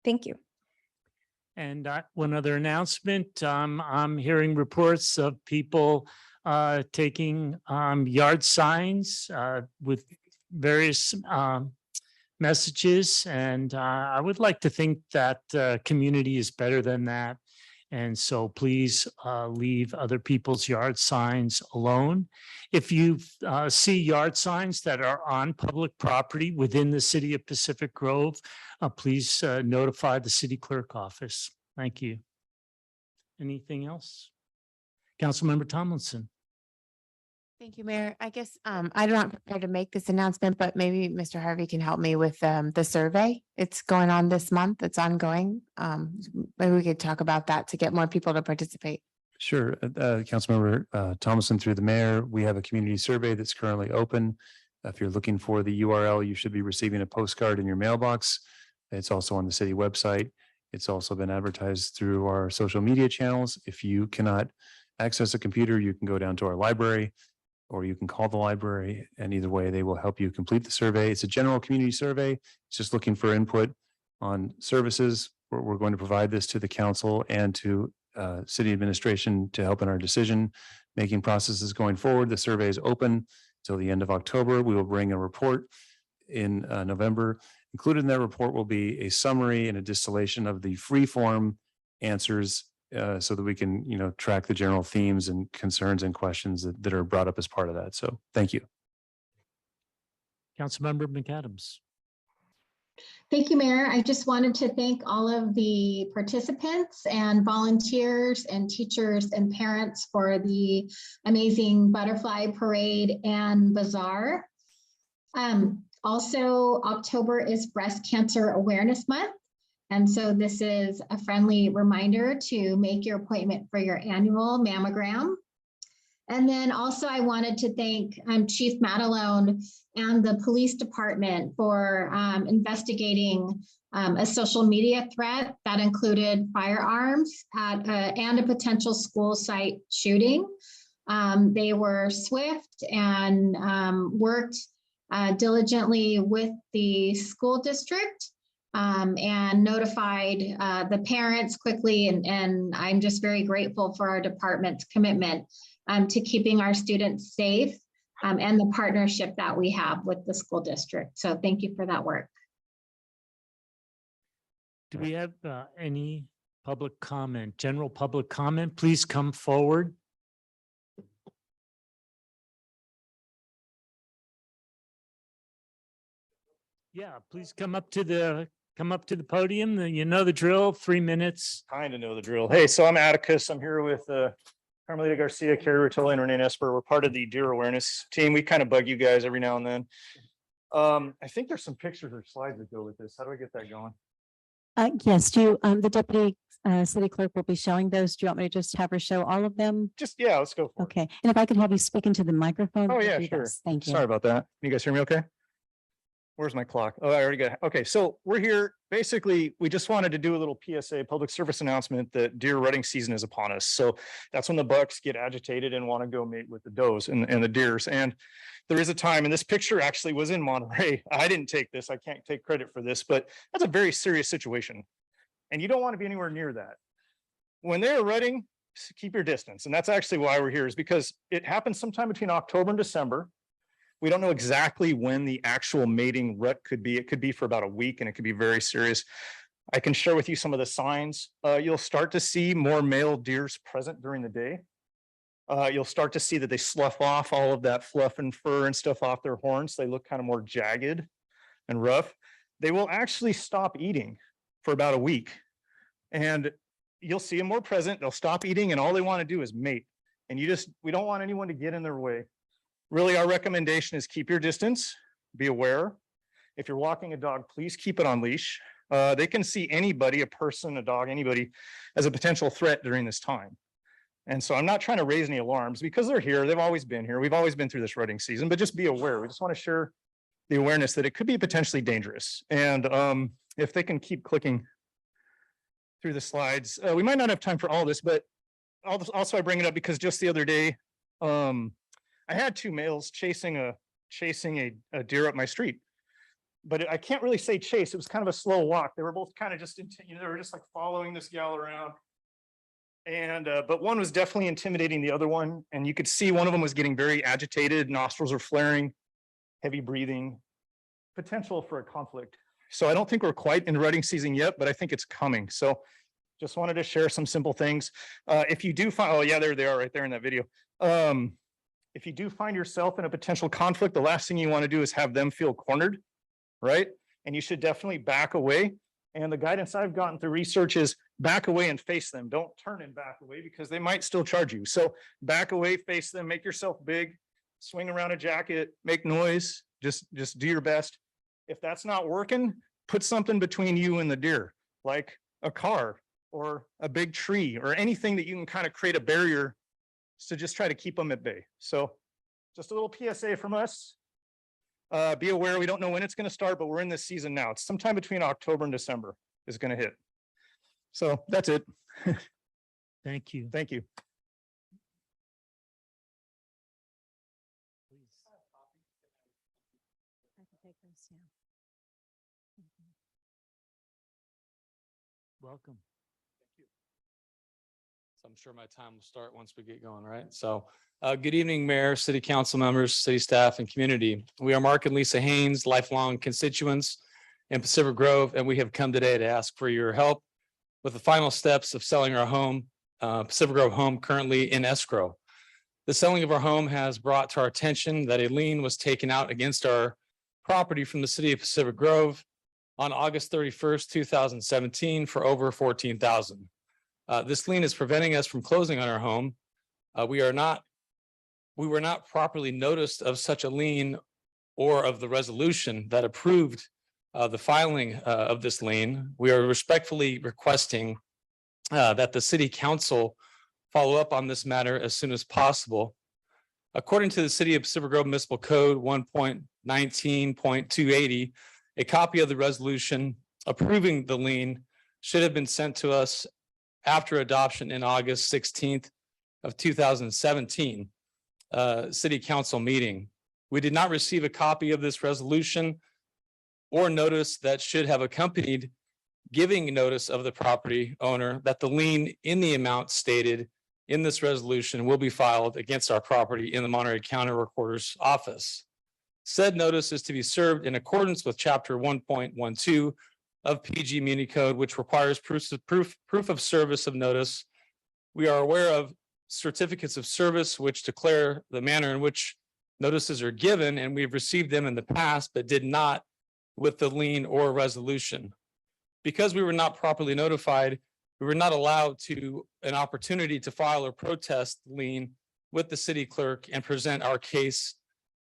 Thank you. And one other announcement, I'm hearing reports of people taking yard signs with various messages. And I would like to think that community is better than that. And so please leave other people's yard signs alone. If you see yard signs that are on public property within the city of Pacific Grove, please notify the city clerk office. Thank you. Anything else? Councilmember Tomlinson. Thank you, Mayor. I guess I'm not prepared to make this announcement, but maybe Mr. Harvey can help me with the survey. It's going on this month. It's ongoing. Maybe we could talk about that to get more people to participate. Sure. Councilmember Thomason, through the mayor, we have a community survey that's currently open. If you're looking for the URL, you should be receiving a postcard in your mailbox. It's also on the city website. It's also been advertised through our social media channels. If you cannot access a computer, you can go down to our library, or you can call the library, and either way, they will help you complete the survey. It's a general community survey. It's just looking for input on services. We're going to provide this to the council and to city administration to help in our decision-making processes going forward. The survey is open till the end of October. We will bring a report in November. Included in that report will be a summary and a distillation of the free form answers so that we can, track the general themes and concerns and questions that are brought up as part of that. So thank you. Councilmember McAdams. Thank you, Mayor. I just wanted to thank all of the participants and volunteers and teachers and parents for the amazing butterfly parade and bazaar. Also, October is Breast Cancer Awareness Month. And so this is a friendly reminder to make your appointment for your annual mammogram. And then also I wanted to thank Chief Matalone and the police department for investigating a social media threat that included firearms and a potential school site shooting. They were swift and worked diligently with the school district and notified the parents quickly. And I'm just very grateful for our department's commitment to keeping our students safe and the partnership that we have with the school district. So thank you for that work. Do we have any public comment, general public comment? Please come forward. Yeah, please come up to the podium. You know the drill, 3 minutes. Kind of know the drill. Hey, so I'm Atticus. I'm here with Carmelita Garcia, Carrie Rotella, and Renee Esper. We're part of the Deer Awareness team. We kind of bug you guys every now and then. I think there's some pictures or slides that go with this. How do I get that going? Yes, the deputy city clerk will be showing those. Do you want me to just have her show all of them? Yeah, let's go. Okay, and if I could have you speak into the microphone. Oh, that'd yeah, be sure. best. Thank you. Sorry about that. Can you guys hear me okay? Where's my clock? Oh, I already got it. Okay, so we're here. Basically, we just wanted to do a little PSA, public service announcement, that deer rutting season is upon us. So that's when the bucks get agitated and want to go mate with the does and the deers. And there is a time, and this picture actually was in Monterey. I didn't take this. I can't take credit for this, but that's a very serious situation. And you don't want to be anywhere near that. When they're rutting, keep your distance. And that's actually why we're here, is because it happens sometime between October and December. We don't know exactly when the actual mating rut could be. It could be for about a week, and it could be very serious. I can share with you some of the signs. You'll start to see more male deers present during the day. You'll start to see that they slough off all of that fluff and fur and stuff off their horns. They look kind of more jagged and rough. They will actually stop eating for about a week, and you'll see them more present. They'll stop eating, and all they want to do is mate. And we don't want anyone to get in their way. Really, our recommendation is keep your distance, be aware. If you're walking a dog, please keep it on leash. They can see anybody, a person, a dog, anybody, as a potential threat during this time. And so I'm not trying to raise any alarms, because they're here. They've always been here. We've always been through this rutting season, but just be aware. We just want to share the awareness that it could be potentially dangerous. And if they can keep clicking through the slides, we might not have time for all this, but also I bring it up because just the other day, I had two males chasing a deer up my street, but I can't really say chase. It was kind of a slow walk. They were both kind of just, they were just like following this gal around. And, but one was definitely intimidating the other one. And you could see one of them was getting very agitated. Nostrils were flaring, heavy breathing, potential for a conflict. So I don't think we're quite in rutting season yet, but I think it's coming. So Just wanted to share some simple things. If you do find, oh yeah, there they are right there in that video. If you do find yourself in a potential conflict, the last thing you want to do is have them feel cornered, right? And you should definitely back away. And the guidance I've gotten through research is back away and face them. Don't turn and back away because they might still charge you. So back away, face them, make yourself big, swing around a jacket, make noise, just do your best. If that's not working, put something between you and the deer, like a car or a big tree or anything that you can kind of create a barrier to just try to keep them at bay. So just a little PSA from us. Be aware, we don't know when it's going to start, but we're in this season now. It's sometime between October and December is going to hit. So that's it. Thank you. Thank you. Welcome. So I'm sure my time will start once we get going, right? So good evening, Mayor, City Council members, city staff, and community. We are Mark and Lisa Haynes, lifelong constituents in Pacific Grove, and we have come today to ask for your help with the final steps of selling our home, Pacific Grove home, currently in escrow. The selling of our home has brought to our attention that a lien was taken out against our property from the city of Pacific Grove on August 31st, 2017 for over $14,000. This lien is preventing us from closing on our home. We were not properly noticed of such a lien or of the resolution that approved the filing of this lien. We are respectfully requesting that the city council follow up on this matter as soon as possible. According to the City of Pacific Grove Municipal Code 1.19.280, a copy of the resolution approving the lien should have been sent to us after adoption in August 16th of 2017 city council meeting. We did not receive a copy of this resolution or notice that should have accompanied giving notice of the property owner that the lien in the amount stated in this resolution will be filed against our property in the Monterey County Recorder's Office. Said notice is to be served in accordance with Chapter 1.12 of PG Muni Code, which requires proof of service of notice. We are aware of certificates of service which declare the manner in which notices are given, and we've received them in the past, but did not with the lien or resolution. Because we were not properly notified, we were not allowed an opportunity to file or protest the lien with the city clerk and present our case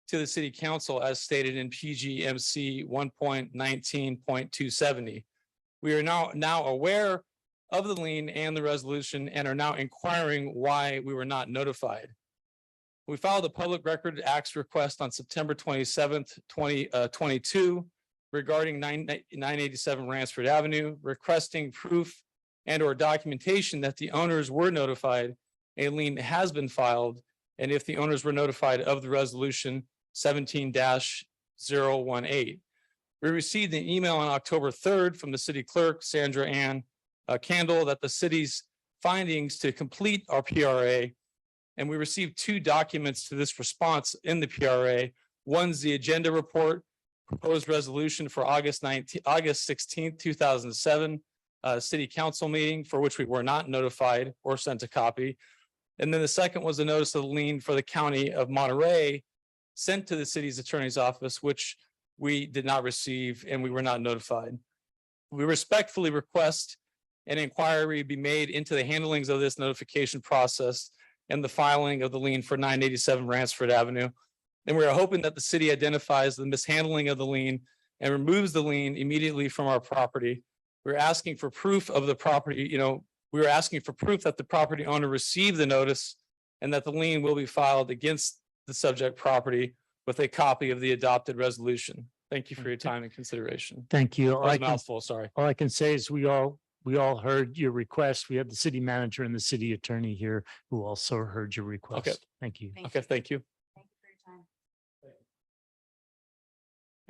to the city council as stated in PGMC 1.19.270. We are now aware of the lien and the resolution and are now inquiring why we were not notified. We filed a public record acts request on September 27th, 2022 regarding 987 Ransford Avenue, requesting proof and or documentation that the owners were notified a lien has been filed, and if the owners were notified of the resolution 17-018. We received an email on October 3rd from the city clerk, Sandra Ann Candle, that the city's findings to complete our PRA, and we received 2 documents to this response in the PRA. One's the agenda report, proposed resolution for August 16th, 2007, city council meeting for which we were not notified or sent a copy. And then the second was a notice of lien for the county of Monterey sent to the city's attorney's office, which we did not receive and we were not notified. We respectfully request an inquiry be made into the handlings of this notification process and the filing of the lien for 987 Ransford Avenue. And we are hoping that the city identifies the mishandling of the lien and removes the lien immediately from our property. We're asking for proof of the property, we were asking for proof that the property owner received the notice and that the lien will be filed against the subject property with a copy of the adopted resolution. Thank you for your time and consideration. Thank you. That was a mouthful, sorry. All I can say is we all heard your request. We have the city manager and the city attorney here who also heard your request. Okay. Thank you. Okay, thank you.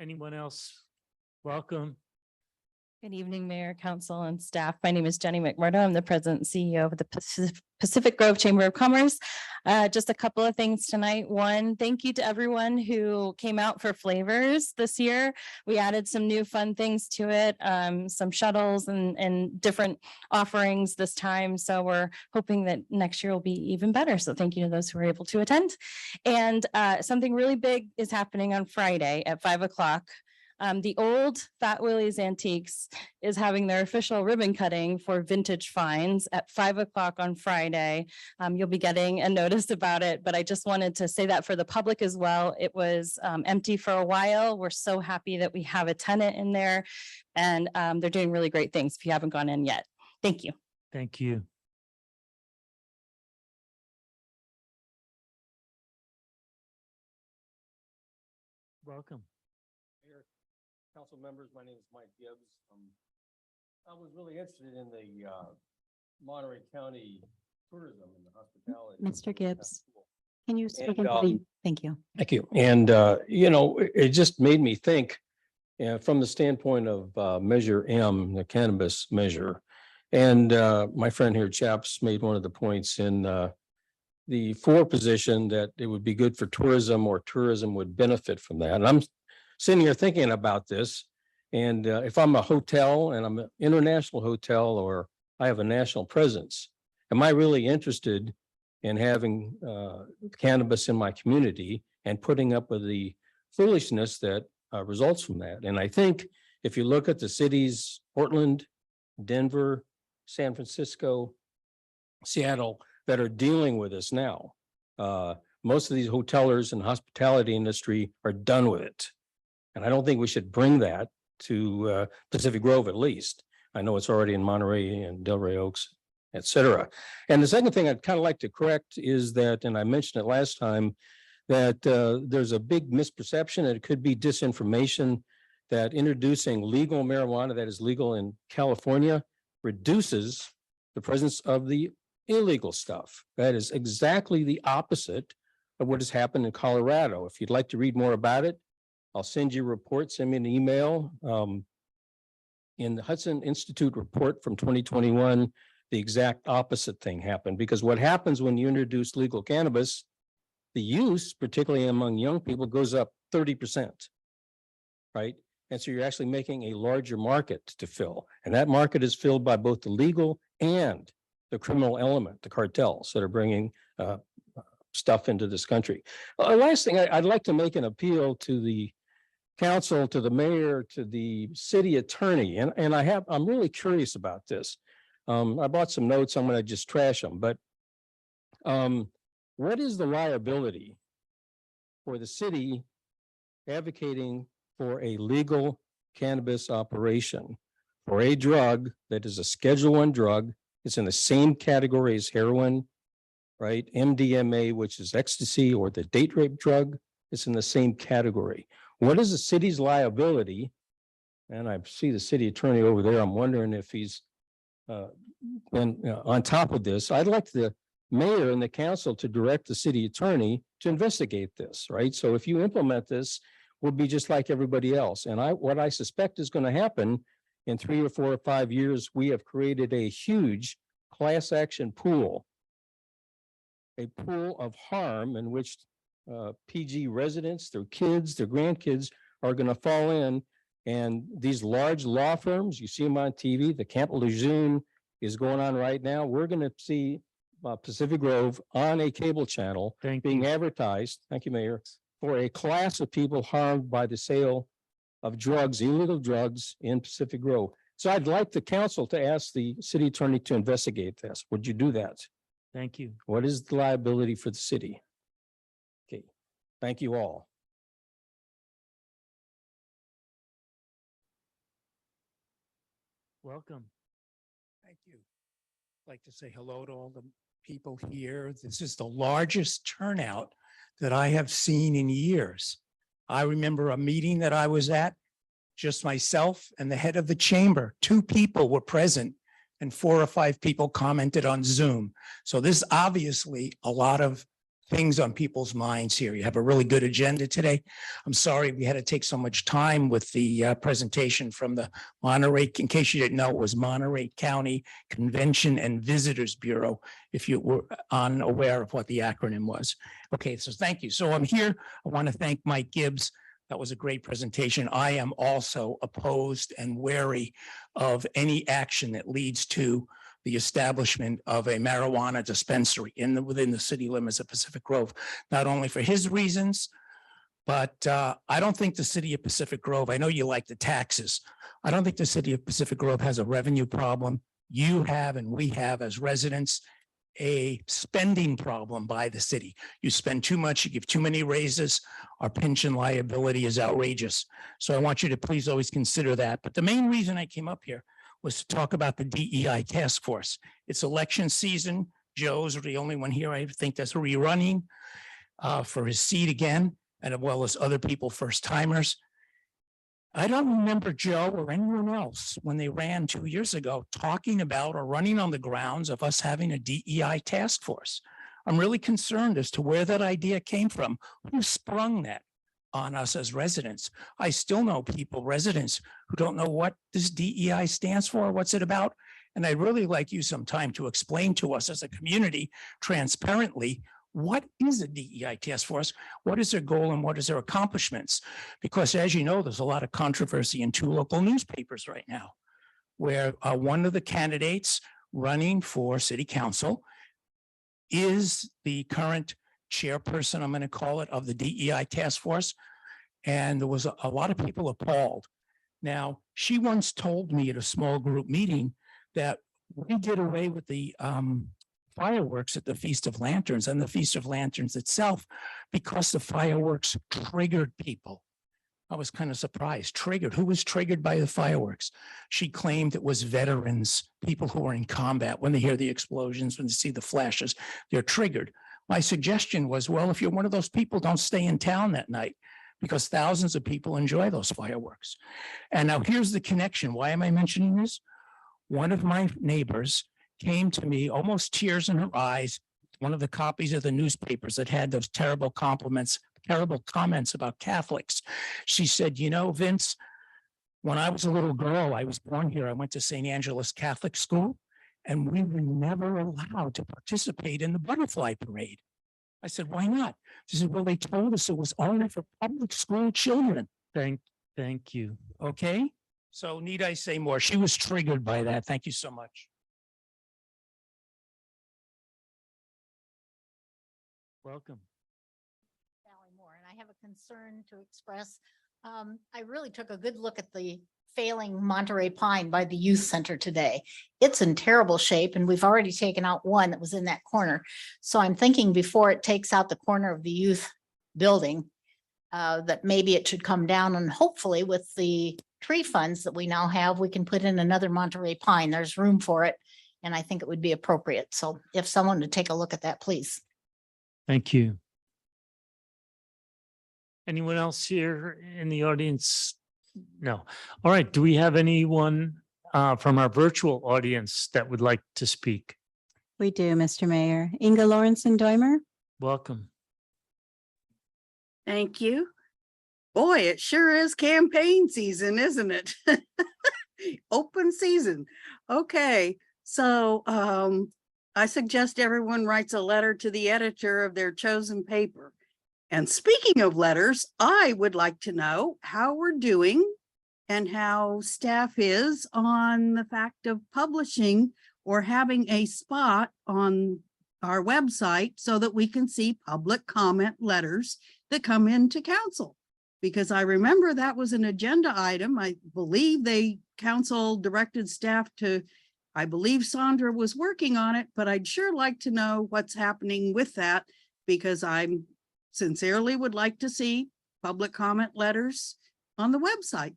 Anyone else? Welcome. Good evening, Mayor, Council, and staff. My name is Jenny McMurdo. I'm the President and CEO of the Pacific Grove Chamber of Commerce. Just a couple of things tonight. One, thank you to everyone who came out for flavors this year. We added some new fun things to it, some shuttles and different offerings this time. So we're hoping that next year will be even better. So thank you to those who were able to attend. And something really big is happening on Friday at 5 o'clock. The old Fat Willie's Antiques is having their official ribbon cutting for vintage finds at 5 o'clock on Friday. You'll be getting a notice about it, but I just wanted to say that for the public as well. It was empty for a while. We're so happy that we have a tenant in there, and they're doing really great things if you haven't gone in yet. Thank you. Thank you. Welcome. Council members, my name is Mike Gibbs. I was really interested in the Monterey County tourism and the hospitality. Mr. Gibbs, can you speak And, into the, thank you. Thank you. And, it just made me think from the standpoint of Measure M, the cannabis measure. And my friend here, Chaps, made one of the points in the position that it would be good for tourism or tourism would benefit from that. And I'm sitting here thinking about this. And if I'm a hotel and I'm an international hotel or I have a national presence, am I really interested in having cannabis in my community and putting up with the foolishness that results from that? And I think if you look at the cities, Portland, Denver, San Francisco, Seattle, that are dealing with this now, most of these hotelers and hospitality industry are done with it. And I don't think we should bring that to Pacific Grove, at least. I know it's already in Monterey and Delray Oaks, et cetera. And the second thing I'd kind of like to correct is that, and I mentioned it last time, that there's a big misperception, and it could be disinformation, that introducing legal marijuana that is legal in California reduces the presence of the illegal stuff. That is exactly the opposite of what has happened in Colorado. If you'd like to read more about it, I'll send you a report, send me an email. In the Hudson Institute report from 2021, the exact opposite thing happened, because what happens when you introduce legal cannabis, the use, particularly among young people, goes up 30%, right? And so you're actually making a larger market to fill. And that market is filled by both the legal and the criminal element, the cartels that are bringing stuff into this country. Last thing, I'd like to make an appeal to the council, to the mayor, to the city attorney, and I'm really curious about this. I bought some notes. I'm going to just trash them, but what is the liability for the city advocating for a legal cannabis operation for a drug that is a Schedule I drug? It's in the same category as heroin, right? MDMA, which is ecstasy, or the date rape drug, it's in the same category. What is the city's liability? And I see the city attorney over there. I'm wondering if he's on top of this. I'd like the mayor and the council to direct the city attorney to investigate this, right? So if you implement this, we'll be just like everybody else. And what I suspect is going to happen in 3 or 4 or 5 years, we have created a huge class action pool, a pool of harm in which PG residents, their kids, their grandkids are going to fall in. And these large law firms, you see them on TV, the Camp Lejeune is going on right now. We're going to see Pacific Grove on a cable channel being advertised, thank you, Mayor, for a class of people harmed by the sale of drugs, illegal drugs in Pacific Grove. So I'd like the council to ask the city attorney to investigate this. Would you do that? Thank you. What is the liability for the city? Okay, thank you all. Welcome. Thank you. I'd like to say hello to all the people here. This is the largest turnout that I have seen in years. I remember a meeting that I was at, just myself and the head of the chamber. 2 people were present and 4 or 5 people commented on Zoom. So this obviously a lot of things on people's minds here. You have a really good agenda today. I'm sorry we had to take so much time with the presentation from the Monterey. In case you didn't know, it was Monterey County Convention and Visitors Bureau, if you were unaware of what the acronym was. Okay, so thank you. So I'm here. I want to thank Mike Gibbs. That was a great presentation. I am also opposed and wary of any action that leads to the establishment of a marijuana dispensary within the city limits of Pacific Grove, not only for his reasons, but I don't think the city of Pacific Grove, I know you like the taxes. I don't think the city of Pacific Grove has a revenue problem. You have, and we have as residents, a spending problem by the city. You spend too much, you give too many raises, our pension liability is outrageous. So I want you to please always consider that. But the main reason I came up here was to talk about the DEI task force. It's election season. Joe's the only one here, I think, that's rerunning for his seat again, and as well as other people, first timers. I don't remember Joe or anyone else when they ran 2 years ago talking about or running on the grounds of us having a DEI task force. I'm really concerned as to where that idea came from. Who sprung that on us as residents? I still know people, residents, who don't know what this DEI stands for, what's it about. And I'd really like you some time to explain to us as a community transparently, what is a DEI task force? What is their goal and what is their accomplishments? Because as you know, there's a lot of controversy in 2 local newspapers right now, where one of the candidates running for city council is the current chairperson, I'm going to call it, of the DEI task force. And there was a lot of people appalled. Now, she once told me at a small group meeting that we did away with the fireworks at the Feast of Lanterns and the Feast of Lanterns itself because the fireworks triggered people. I was kind of surprised. Triggered. Who was triggered by the fireworks? She claimed it was veterans, people who are in combat. When they hear the explosions, when they see the flashes, they're triggered. My suggestion was, well, if you're one of those people, don't stay in town that night because thousands of people enjoy those fireworks. And now here's the connection. Why am I mentioning this? One of my neighbors came to me, almost tears in her eyes, one of the copies of the newspapers that had those terrible comments about Catholics. She said, you know, Vince, when I was a little girl, I was born here. I went to St. Angela's Catholic School, and we were never allowed to participate in the butterfly parade. I said, why not? She said, well, they told us it was only for public school children. Thank you. Okay. So need I say more? She was triggered by that. Thank you so much. Welcome. Sally Moore, and I have a concern to express. I really took a good look at the failing Monterey Pine by the youth center today. It's in terrible shape, and we've already taken out one that was in that corner. So I'm thinking before it takes out the corner of the youth building, that maybe it should come down, and hopefully with the tree funds that we now have, we can put in another Monterey Pine. There's room for it, and I think it would be appropriate. So if someone would take a look at that, please. Thank you. Anyone else here in the audience? No. All right. Do we have anyone from our virtual audience that would like to speak? We do, Mr. Mayor. Inga Lawrenson-Doimer. Welcome. Thank you. Boy, it sure is campaign season, isn't it? Open season. Okay, so I suggest everyone writes a letter to the editor of their chosen paper. And speaking of letters, I would like to know how we're doing and how staff is on the fact of publishing or having a spot on our website so that we can see public comment letters that come into council. Because I remember that was an agenda item. I believe council directed staff to, I believe Sandra was working on it, but I'd sure like to know what's happening with that, because I'm sincerely would like to see public comment letters on the website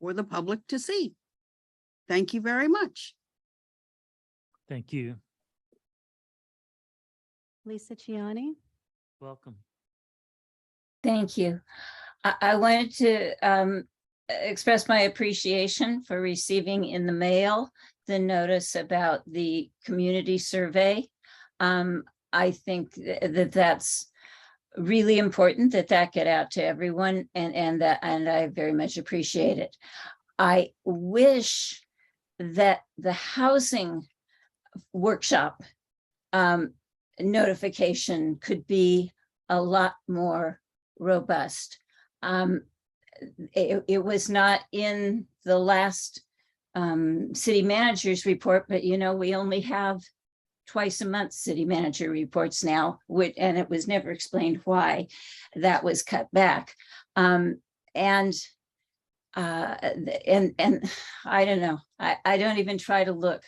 for the public to see. Thank you very much. Thank you. Lisa Ciani. Welcome. Thank you. I wanted to express my appreciation for receiving in the mail the notice about the community survey. I think that that's really important that that get out to everyone, and I very much appreciate it. I wish that the housing workshop notification could be a lot more robust. It was not in the last city manager's report, but we only have twice a month city manager reports now, and it was never explained why that was cut back. And I don't know. I don't even try to look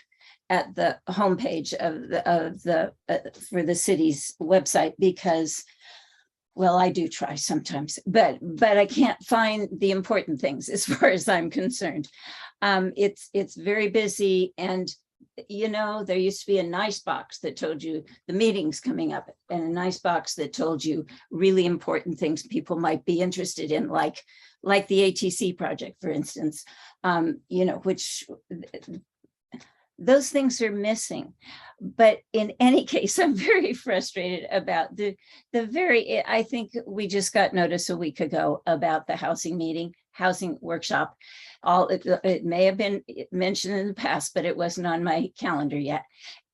at the homepage of the for the city's website because, well, I do try sometimes, but I can't find the important things as far as I'm concerned. It's very busy, and there used to be a nice box that told you the meetings coming up, and a nice box that told you really important things people might be interested in, like the ATC project, for instance, which those things are missing. But in any case, I'm very frustrated about I think we just got notice a week ago about the housing workshop. It may have been mentioned in the past, but it wasn't on my calendar yet.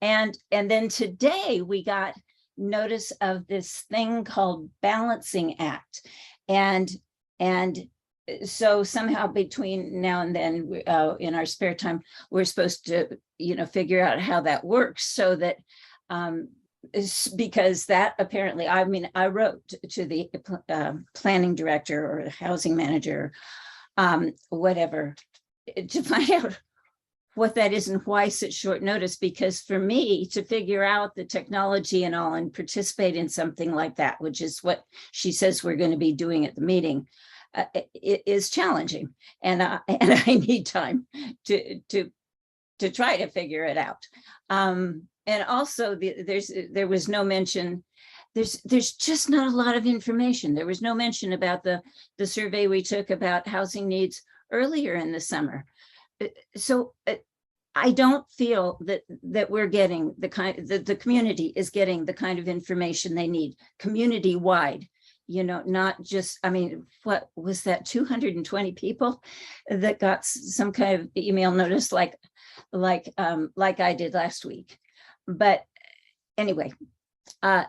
And then today we got notice of this thing called Balancing Act. And so somehow between now and then, in our spare time, we're supposed to, figure out how that works, so that because that apparently, I wrote to the planning director or the housing manager, whatever, to find out what that is and why such short notice. Because for me to figure out the technology and all and participate in something like that, which is what she says we're going to be doing at the meeting, it is challenging, and I need time to try to figure it out. And also there was no mention. There's just not a lot of information. There was no mention about the survey we took about housing needs earlier in the summer. So I don't feel that we're getting the community is getting the kind of information they need community wide. Not just, what was that, 220 people that got some kind of email notice like I did last week. But anyway,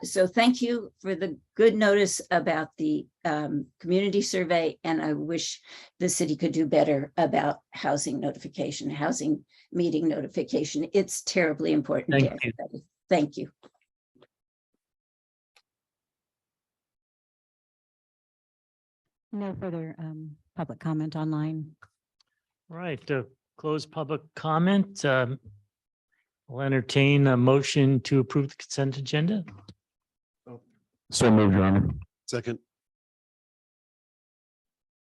so thank you for the good notice about the community survey, and I wish the city could do better about housing meeting notification. It's terribly important to everybody. Thank you. No further public comment online. Right, to close public comment, I'll entertain a motion to approve the consent agenda. So moved, Your Honor. Second.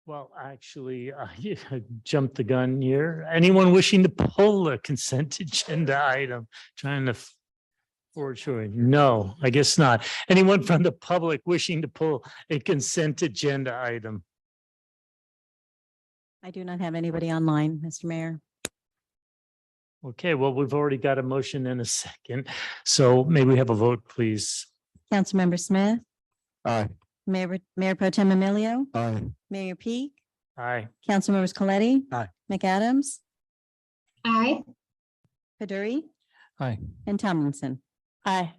Well, actually, I jumped the gun here. Anyone wishing to pull a consent agenda item, trying to forward showing? No, I guess not. Anyone from the public wishing to pull a consent agenda item? I do not have anybody online, Mr. Mayor. Okay, well, we've already got a motion and a second. So may we have a vote, please? Councilmember Smith, Aye. Mayor Pro Tem Emilio, Aye. Mayor Peak, Aye. Councilmembers Coletti, Aye. McAdams, Aye. Paduri, Aye. and Tomlinson. Aye.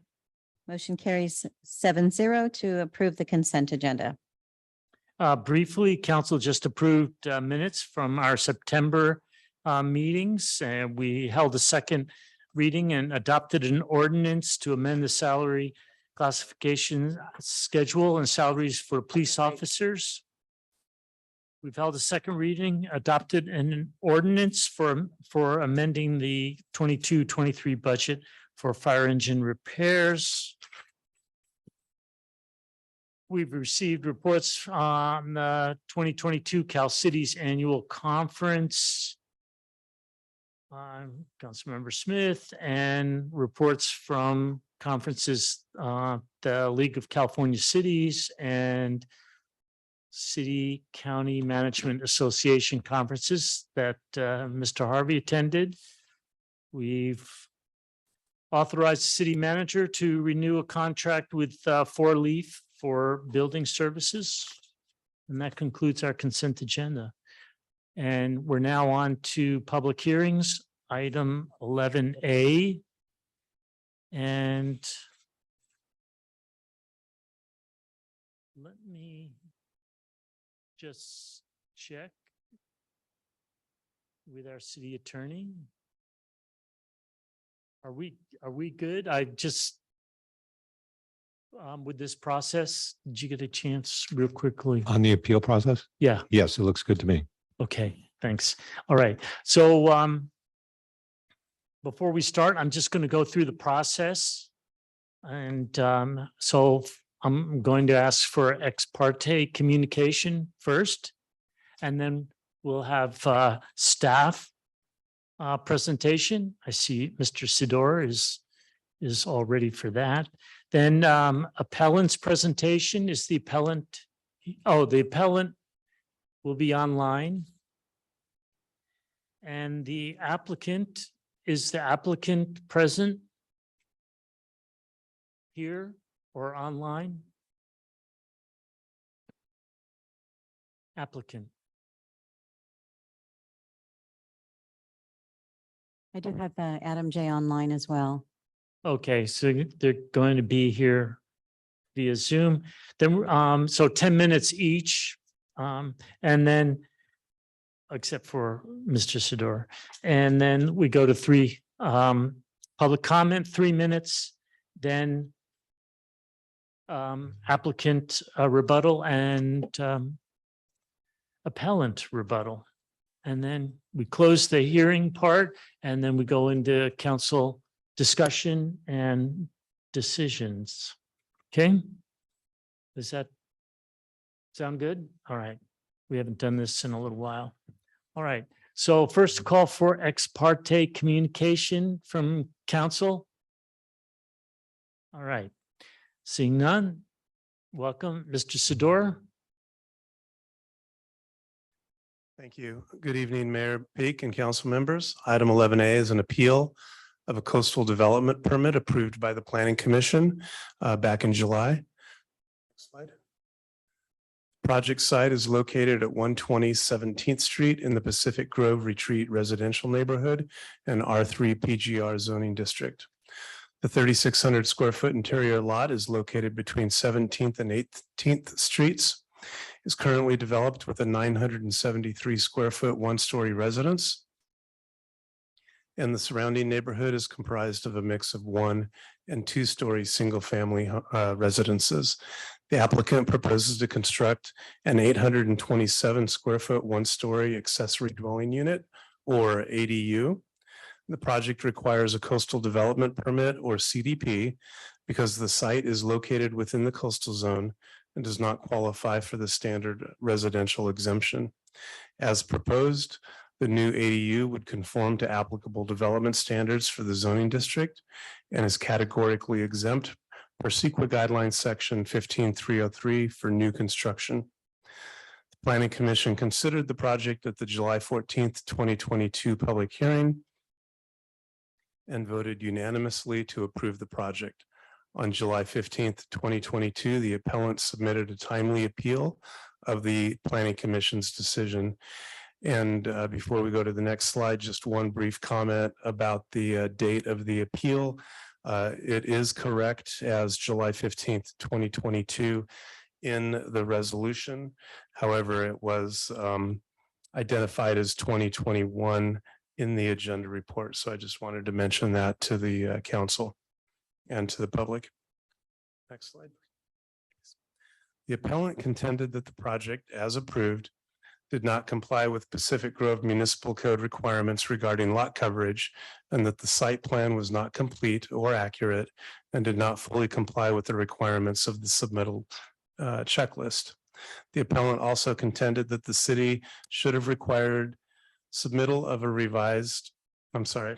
Motion carries 7-0 to approve the consent agenda. Briefly, council just approved minutes from our September meetings, and we held a second reading and adopted an ordinance to amend the salary classification schedule and salaries for police officers. We've held a second reading, adopted an ordinance for amending the 22-23 budget for fire engine repairs. We've received reports on the 2022 Cal Cities Annual Conference. Councilmember Smith, and reports from conferences, the League of California Cities and City County Management Association conferences that Mr. Harvey attended. We've authorize the city manager to renew a contract with Four Leaf for building services. And that concludes our consent agenda. And we're now on to public hearings, item 11A. And let me just check with our city attorney. Are we good? I just with this process, did you get a chance real quickly? On the appeal process? Yeah. Yes, it looks good to me. Okay, thanks. All right. So before we start, I'm just going to go through the process. And so I'm going to ask for ex parte communication first, and then we'll have staff presentation. I see Mr. Sidor is all ready for that. Then appellant's presentation is the appellant. Oh, the appellant will be online. And the applicant, is the applicant present here or online? Applicant. I do have Adam J online as well. Okay, so they're going to be here via Zoom. Then so 10 minutes each. And then except for Mr. Sidor. And then we go to three public comment, 3 minutes, then applicant rebuttal and appellant rebuttal. And then we close the hearing part, and then we go into council discussion and decisions. Okay? Does that sound good? All right. We haven't done this in a little while. All right. So first call for ex parte communication from council. All right. Seeing none, welcome, Mr. Sidor. Thank you. Good evening, Mayor Peak and council members. Item 11A is an appeal of a coastal development permit approved by the Planning Commission back in July. Next slide. Project site is located at 120 17th Street in the Pacific Grove Retreat Residential Neighborhood and R3 PGR zoning district. The 3,600 square foot interior lot is located between 17th and 18th Streets. Is currently developed with a 973 square foot one-story residence. And the surrounding neighborhood is comprised of a mix of 1- and 2-story single-family residences. The applicant proposes to construct an 827 square foot one-story accessory dwelling unit, or ADU. The project requires a coastal development permit, or CDP, because the site is located within the coastal zone and does not qualify for the standard residential exemption. As proposed, the new ADU would conform to applicable development standards for the zoning district and is categorically exempt per SEQA guidelines section 15303 for new construction. The Planning Commission considered the project at the July 14th, 2022 public hearing and voted unanimously to approve the project. On July 15th, 2022, the appellant submitted a timely appeal of the Planning Commission's decision. And before we go to the next slide, just one brief comment about the date of the appeal. It is correct as July 15th, 2022 in the resolution. However, it was identified as 2021 in the agenda report. So I just wanted to mention that to the council and to the public. Next slide. The appellant contended that the project, as approved, did not comply with Pacific Grove Municipal Code requirements regarding lot coverage, and that the site plan was not complete or accurate and did not fully comply with the requirements of the submittal checklist. The appellant also contended that the city should have required submittal of a revised, The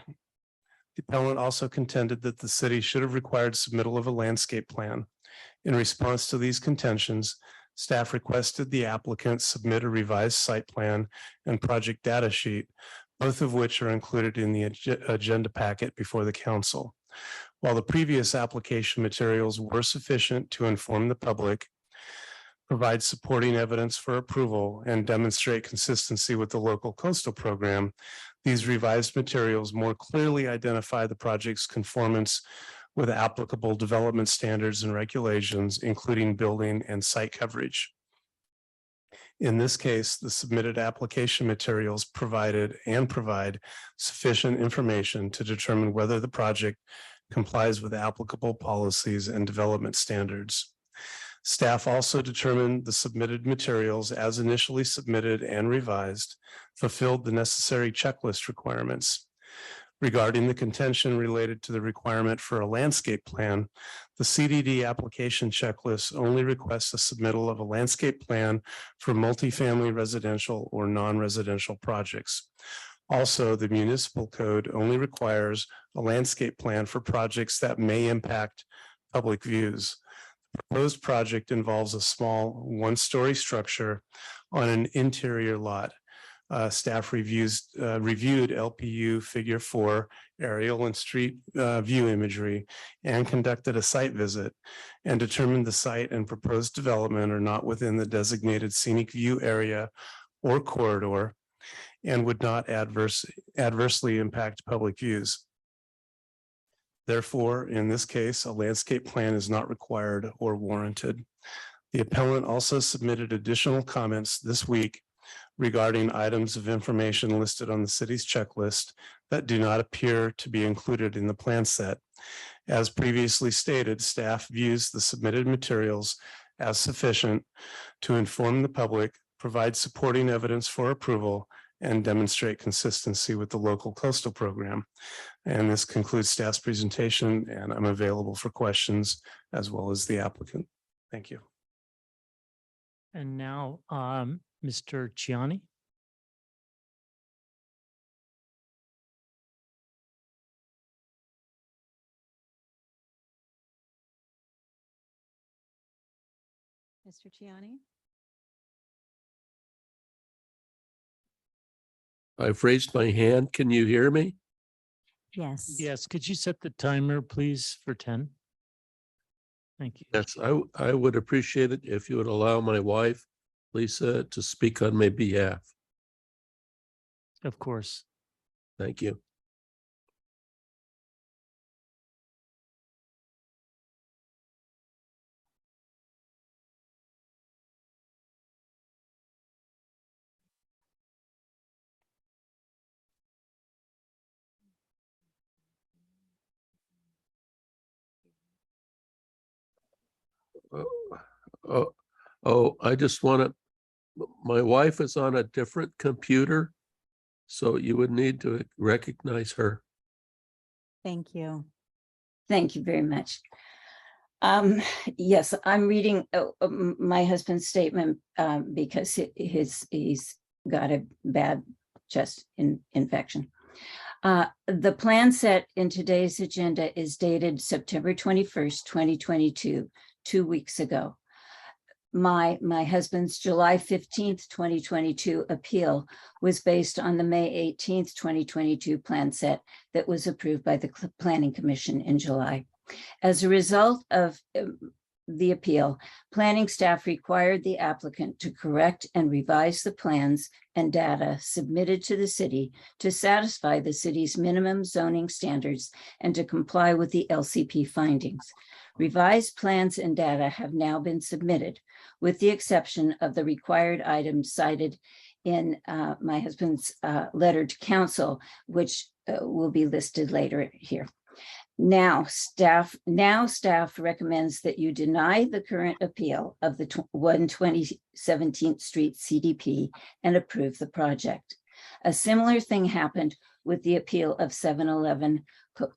appellant also contended that the city should have required submittal of a landscape plan. In response to these contentions, staff requested the applicant submit a revised site plan and project data sheet, both of which are included in the agenda packet before the council. While the previous application materials were sufficient to inform the public, provide supporting evidence for approval, and demonstrate consistency with the local coastal program, these revised materials more clearly identify the project's conformance with applicable development standards and regulations, including building and site coverage. In this case, the submitted application materials provide sufficient information to determine whether the project complies with applicable policies and development standards. Staff also determined the submitted materials as initially submitted and revised fulfilled the necessary checklist requirements. Regarding the contention related to the requirement for a landscape plan, the CDD application checklist only requests a submittal of a landscape plan for multifamily residential or non-residential projects. Also, the municipal code only requires a landscape plan for projects that may impact public views. The proposed project involves a small one-story structure on an interior lot. Staff reviewed LPU Figure 4 aerial and street view imagery and conducted a site visit and determined the site and proposed development are not within the designated scenic view area or corridor and would not adversely impact public views. Therefore, in this case, a landscape plan is not required or warranted. The appellant also submitted additional comments this week regarding items of information listed on the city's checklist that do not appear to be included in the plan set. As previously stated, staff views the submitted materials as sufficient to inform the public, provide supporting evidence for approval, and demonstrate consistency with the local coastal program. And this concludes staff's presentation, and I'm available for questions as well as the applicant. Thank you. And now, Mr. Chiani. Mr. Chiani? I've raised my hand. Can you hear me? Yes. Yes, could you set the timer, please, for 10? Thank you. Yes, I would appreciate it if you would allow my wife, Lisa, to speak on my behalf. Of course. Thank you. I just want to, my wife is on a different computer, so you would need to recognize her. Thank you. Thank you very much. Yes, I'm reading my husband's statement because he's got a bad chest infection. The plan set in today's agenda is dated September 21st, 2022, 2 weeks ago. My husband's July 15th, 2022 appeal was based on the May 18th, 2022 plan set that was approved by the Planning Commission in July. As a result of the appeal, planning staff required the applicant to correct and revise the plans and data submitted to the city to satisfy the city's minimum zoning standards and to comply with the LCP findings. Revised plans and data have now been submitted, with the exception of the required items cited in my husband's letter to council, which will be listed later here. Now staff recommends that you deny the current appeal of the 120 17th Street CDP and approve the project. A similar thing happened with the appeal of 711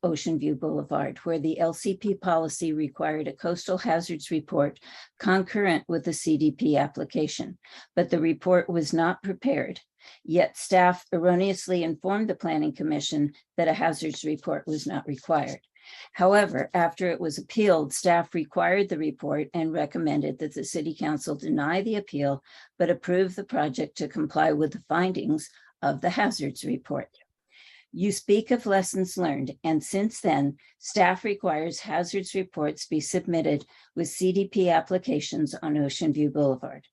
Ocean View Boulevard, where the LCP policy required a coastal hazards report concurrent with the CDP application, but the report was not prepared. Yet staff erroneously informed the Planning Commission that a hazards report was not required. However, after it was appealed, staff required the report and recommended that the City Council deny the appeal, but approve the project to comply with the findings of the hazards report. You speak of lessons learned, and since then, staff requires hazards reports be submitted with CDP applications on Ocean View Boulevard.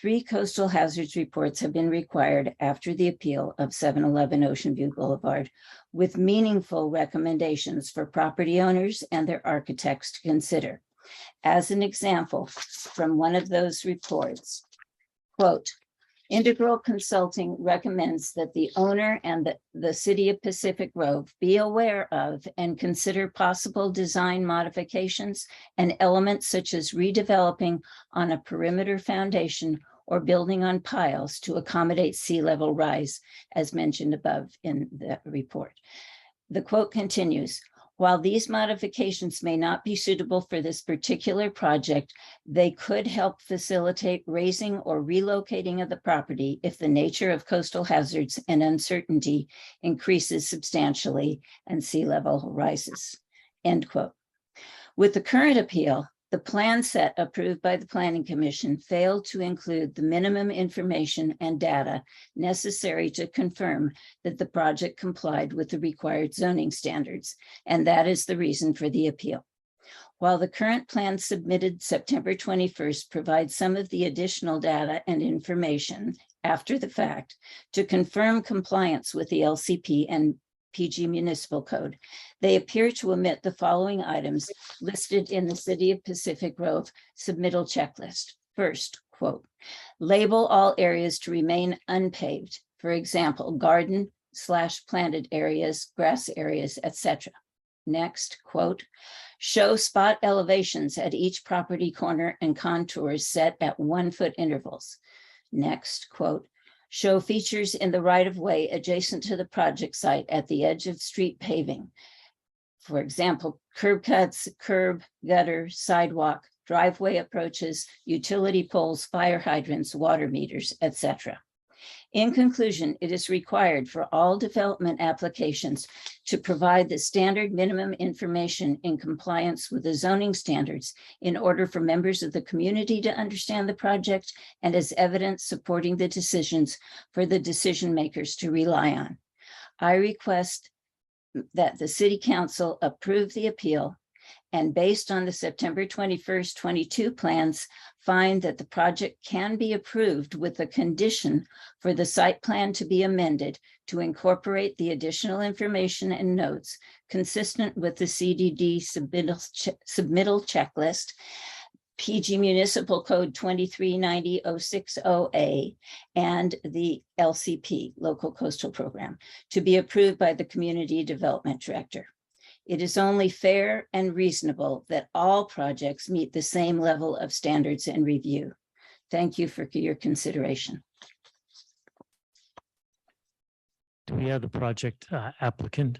3 coastal hazards reports have been required after the appeal of 711 Ocean View Boulevard, with meaningful recommendations for property owners and their architects to consider. As an example, from one of those reports, quote, Integral Consulting recommends that the owner and the City of Pacific Grove be aware of and consider possible design modifications and elements such as redeveloping on a perimeter foundation or building on piles to accommodate sea level rise, as mentioned above in the report. The quote continues, while these modifications may not be suitable for this particular project, they could help facilitate raising or relocating of the property if the nature of coastal hazards and uncertainty increases substantially and sea level rises. End quote. With the current appeal, the plan set approved by the Planning Commission failed to include the minimum information and data necessary to confirm that the project complied with the required zoning standards, and that is the reason for the appeal. While the current plan submitted September 21st provides some of the additional data and information after the fact to confirm compliance with the LCP and PG Municipal Code, they appear to omit the following items listed in the City of Pacific Grove submittal checklist. First, quote, label all areas to remain unpaved. For example, garden/planted areas, grass areas, etc. Next, quote, show spot elevations at each property corner and contours set at 1 foot intervals. Next, quote, show features in the right-of-way adjacent to the project site at the edge of street paving. For example, curb cuts, curb, gutter, sidewalk, driveway approaches, utility poles, fire hydrants, water meters, etc. In conclusion, it is required for all development applications to provide the standard minimum information in compliance with the zoning standards in order for members of the community to understand the project and as evidence supporting the decisions for the decision makers to rely on. I request that the City Council approve the appeal and based on the September 21st, 22 plans, find that the project can be approved with the condition for the site plan to be amended to incorporate the additional information and notes consistent with the CDD submittal checklist, PG Municipal Code 2390-060A, and the LCP, Local Coastal Program, to be approved by the Community Development Director. It is only fair and reasonable that all projects meet the same level of standards and review. Thank you for your consideration. Do we have the project applicant?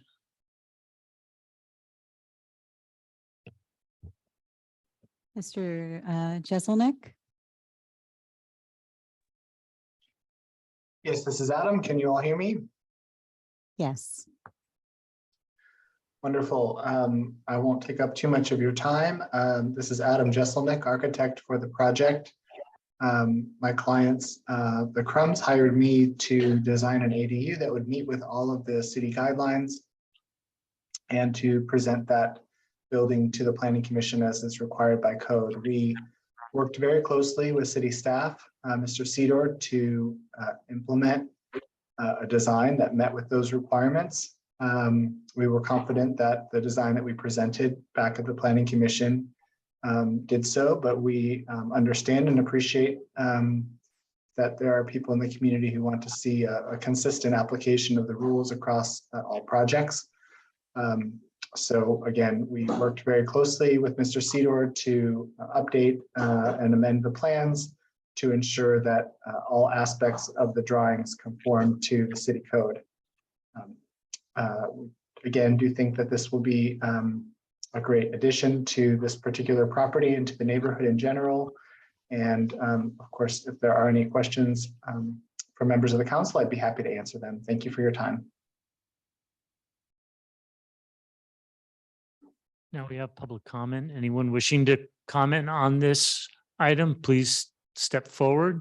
Mr. Jeselnik? Yes, this is Adam. Can you all hear me? Yes. Wonderful. I won't take up too much of your time. This is Adam Jeselnik, architect for the project. My clients, the Crumbs, hired me to design an ADU that would meet with all of the city guidelines and to present that building to the Planning Commission as is required by code. We worked very closely with city staff, Mr. Sedor, to implement a design that met with those requirements. We were confident that the design that we presented back at the Planning Commission did so, but we understand and appreciate that there are people in the community who want to see a consistent application of the rules across all projects. So again, we worked very closely with Mr. Sedor to update and amend the plans to ensure that all aspects of the drawings conform to the city code. Again, do think that this will be a great addition to this particular property and to the neighborhood in general. And of course, if there are any questions from members of the council, I'd be happy to answer them. Thank you for your time. Now we have public comment. Anyone wishing to comment on this item, please step forward.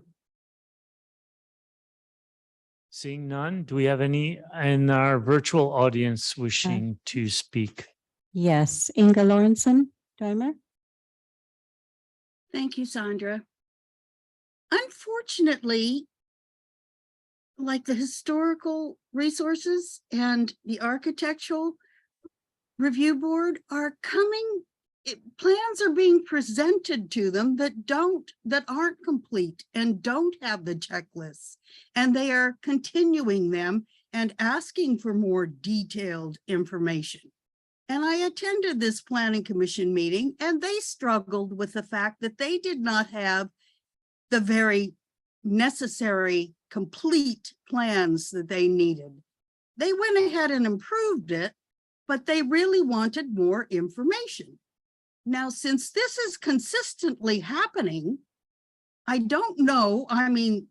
Seeing none, do we have any in our virtual audience wishing to speak? Yes, Inga Lawrenson, Dwemer. Thank you, Sandra. Unfortunately, like the historical resources and the architectural review board are coming, plans are being presented to them that aren't complete and don't have the checklists. And they are continuing them and asking for more detailed information. And I attended this planning commission meeting and they struggled with the fact that they did not have the very necessary complete plans that they needed. They went ahead and improved it, but they really wanted more information. Now, since this is consistently happening, I don't know, I mean,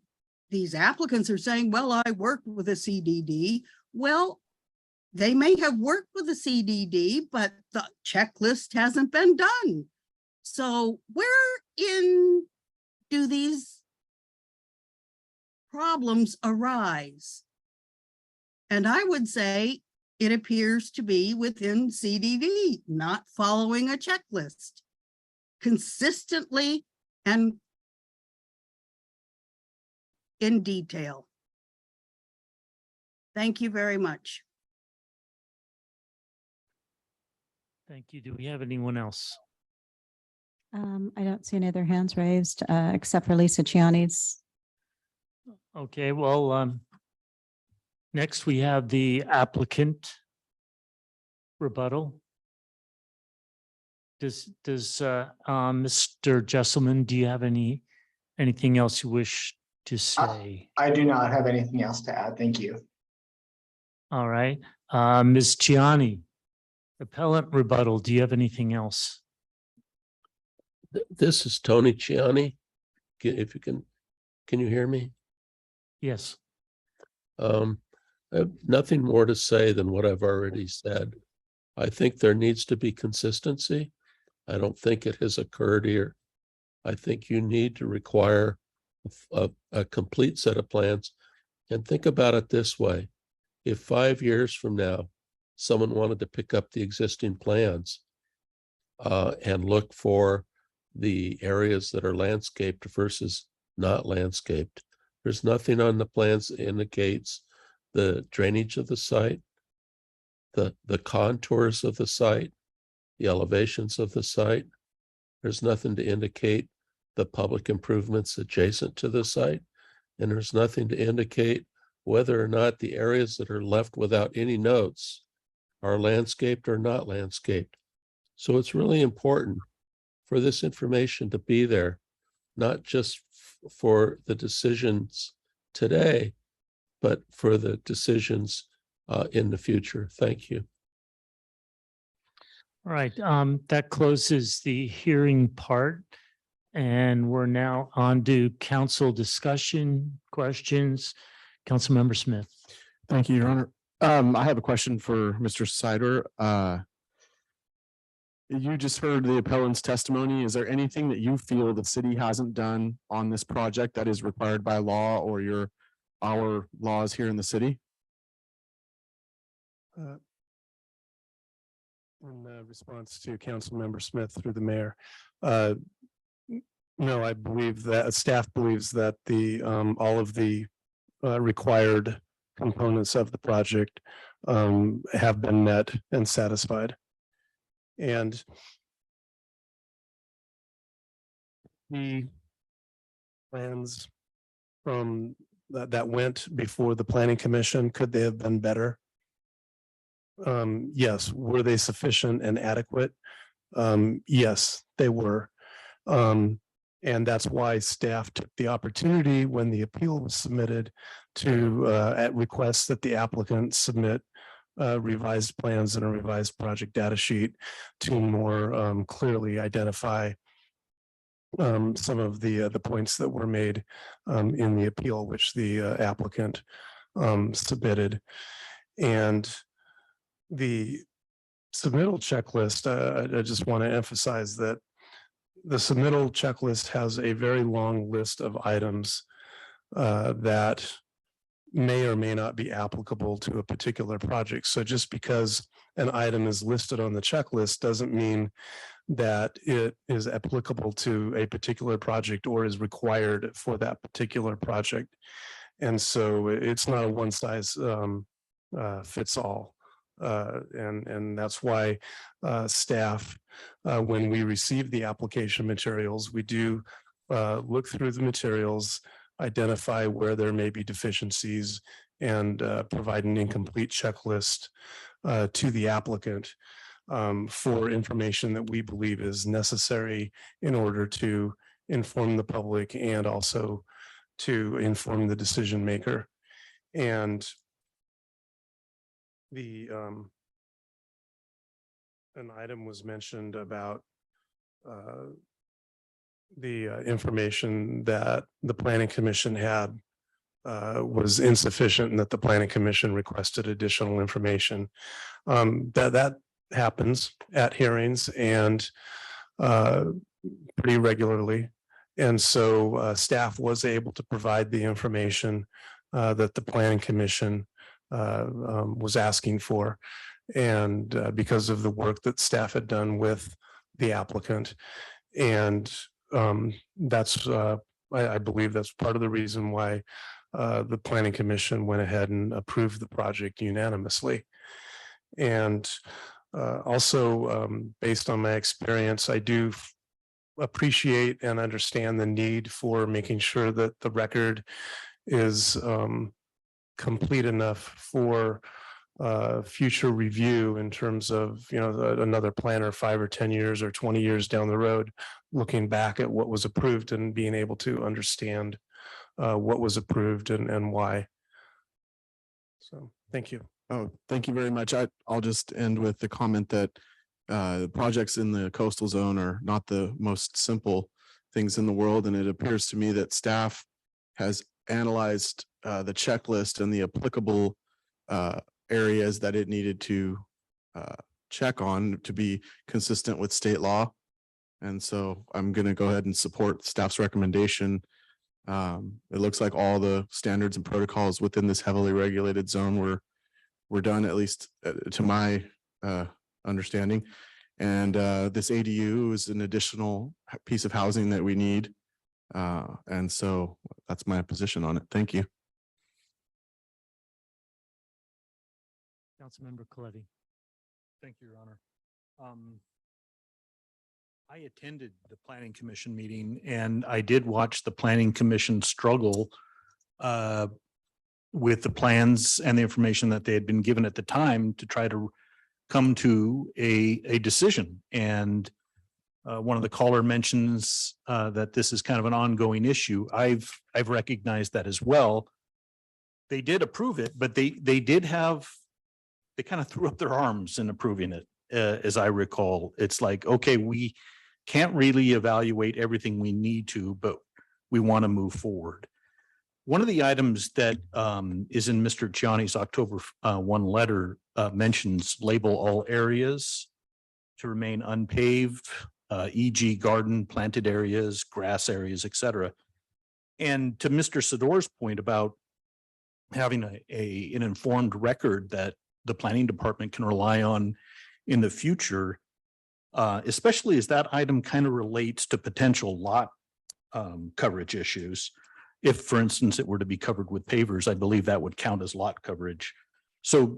these applicants are saying, well, I worked with a CDD. Well, they may have worked with a CDD, but the checklist hasn't been done. So where do these problems arise? And I would say it appears to be within CDD, not following a checklist consistently and in detail. Thank you very much. Thank you. Do we have anyone else? I don't see any other hands raised, except for Lisa Chiani's. Okay, well, next we have the applicant rebuttal. Does Mr. Jesselman, do you have anything else you wish to say? I do not have anything else to add. Thank you. All right, Ms. Chiani, appellant rebuttal, do you have anything else? This is Tony Ciani. If you can you hear me? Yes. I have nothing more to say than what I've already said. I think there needs to be consistency. I don't think it has occurred here. I think you need to require a complete set of plans. And think about it this way. If 5 years from now, someone wanted to pick up the existing plans and look for the areas that are landscaped versus not landscaped, there's nothing on the plans that indicates the drainage of the site, the contours of the site, the elevations of the site. There's nothing to indicate the public improvements adjacent to the site. And there's nothing to indicate whether or not the areas that are left without any notes are landscaped or not landscaped. So it's really important for this information to be there, not just for the decisions today, but for the decisions in the future. Thank you. All right, that closes the hearing part. And we're now on to council discussion, questions. Councilmember Smith. Thank you, Your Honor. I have a question for Mr. Sider. You just heard the appellant's testimony. Is there anything that you feel the city hasn't done on this project that is required by law or our laws here in the city? In response to Councilmember Smith through the mayor, no, I believe that staff believes that all of the required components of the project have been met and satisfied. And the plans from that went before the planning commission, could they have been better? Yes. Were they sufficient and adequate? Yes, they were. And that's why staff took the opportunity when the appeal was submitted to at request that the applicant submit revised plans and a revised project data sheet to more clearly identify some of the points that were made in the appeal, which the applicant submitted. And the submittal checklist, I just want to emphasize that the submittal checklist has a very long list of items that may or may not be applicable to a particular project. So just because an item is listed on the checklist doesn't mean that it is applicable to a particular project or is required for that particular project. And so it's not a one size fits all. And that's why staff, when we receive the application materials, we do look through the materials, identify where there may be deficiencies, and provide an incomplete checklist to the applicant for information that we believe is necessary in order to inform the public and also to inform the decision maker. And the an item was mentioned about the information that the planning commission had was insufficient and that the planning commission requested additional information. That happens at hearings and pretty regularly. And so staff was able to provide the information that the planning commission was asking for. And because of the work that staff had done with the applicant. And that's, I believe that's part of the reason why the planning commission went ahead and approved the project unanimously. And also, based on my experience, I do appreciate and understand the need for making sure that the record is complete enough for future review in terms of, you know, another planner 5 or 10 years or 20 years down the road, looking back at what was approved and being able to understand what was approved and why. So, thank you. Oh, thank you very much. I'll just end with the comment that the projects in the coastal zone are not the most simple things in the world. And it appears to me that staff has analyzed the checklist and the applicable areas that it needed to check on to be consistent with state law. And so I'm going to go ahead and support staff's recommendation. It looks like all the standards and protocols within this heavily regulated zone were done, at least to my understanding. And this ADU is an additional piece of housing that we need. And so that's my position on it. Thank you. Councilmember Coletti. Thank you, Your Honor. I attended the Planning Commission meeting and I did watch the Planning Commission struggle with the plans and the information that they had been given at the time to try to come to a decision. And one of the caller mentions that this is kind of an ongoing issue. I've recognized that as well. They did approve it, but they kind of threw up their arms in approving it. As I recall, it's like, okay, we can't really evaluate everything we need to, but we want to move forward. One of the items that is in Mr. Gianni's October 1 letter mentions label all areas to remain unpaved, e.g. garden, planted areas, grass areas, etc. And to Mr. Sador's point about having an informed record that the planning department can rely on in the future, especially as that item kind of relates to potential lot coverage issues. If, for instance, it were to be covered with pavers, I believe that would count as lot coverage. So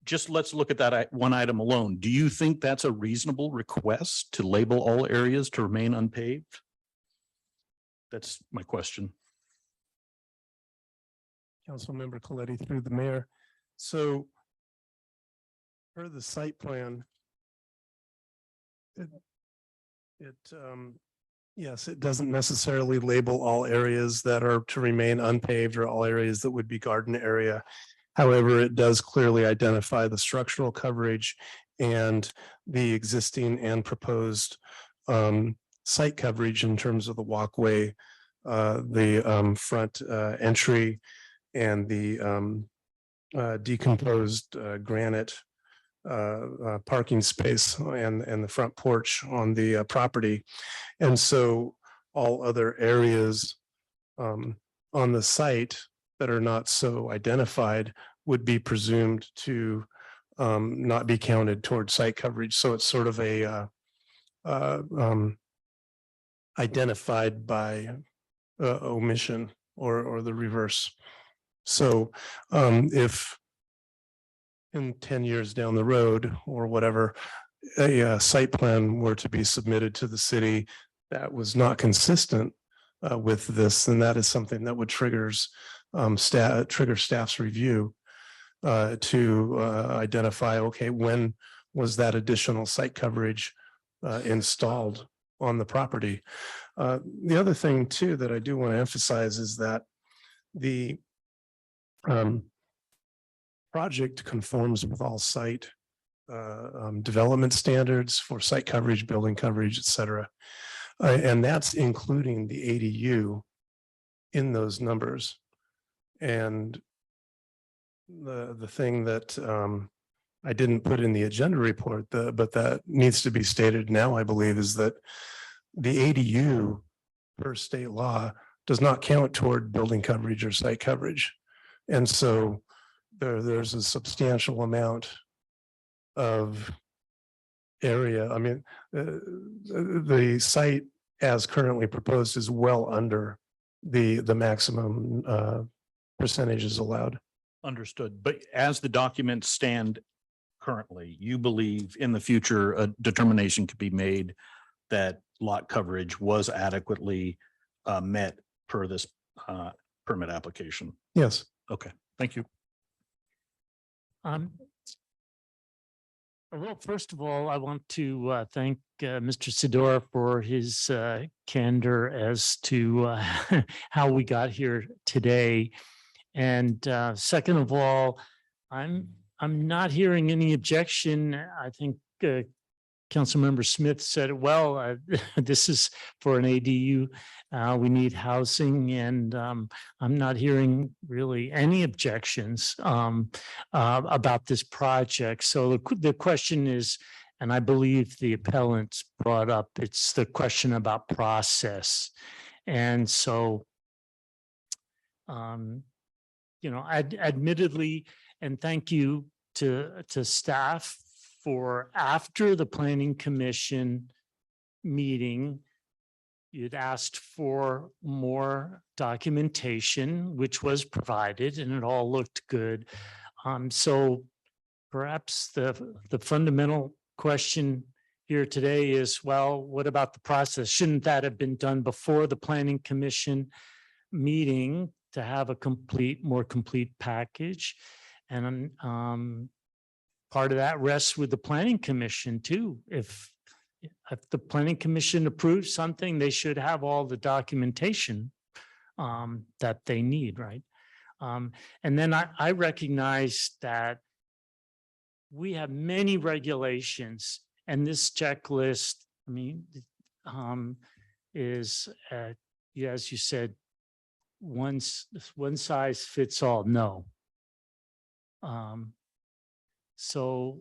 just let's look at that one item alone. Do you think that's a reasonable request to label all areas to remain unpaved? That's my question. Councilmember Coletti through the mayor. So per the site plan, yes, it doesn't necessarily label all areas that are to remain unpaved or all areas that would be garden area. However, it does clearly identify the structural coverage and the existing and proposed site coverage in terms of the walkway, the front entry, and the decomposed granite parking space and the front porch on the property. And so all other areas on the site that are not so identified would be presumed to not be counted towards site coverage. So it's sort of a identified by omission or the reverse. So if in 10 years down the road or whatever, a site plan were to be submitted to the city that was not consistent with this, then that is something that would trigger staff's review to identify, okay, when was that additional site coverage installed on the property? The other thing too that I do want to emphasize is that the project conforms with all site development standards for site coverage, building coverage, et cetera. And that's including the ADU in those numbers. And the thing that I didn't put in the agenda report, but that needs to be stated now, I believe, is that the ADU per state law does not count toward building coverage or site coverage. And so there's a substantial amount of area. I mean, the site as currently proposed is well under the maximum percentages allowed. Understood. But as the documents stand currently, you believe in the future a determination could be made that lot coverage was adequately met per this permit application? Yes. Okay, thank you. Well, first of all, I want to thank Mr. Sidor for his candor as to how we got here today. And second of all, I'm not hearing any objection. I think Councilmember Smith said it well. This is for an ADU. We need housing, and I'm not hearing really any objections about this project. So the question is, and I believe the appellants brought up, it's the question about process. And so, you know, admittedly, and thank you to staff for after the Planning Commission meeting, you'd asked for more documentation, which was provided, and it all looked good. So perhaps the fundamental question here today is, well, what about the process? Shouldn't that have been done before the Planning Commission meeting to have a more complete package? And part of that rests with the Planning Commission too. If the Planning Commission approves something, they should have all the documentation that they need, right? And then I recognize that we have many regulations, and this checklist, I mean, is, as you said, one size fits all. No. So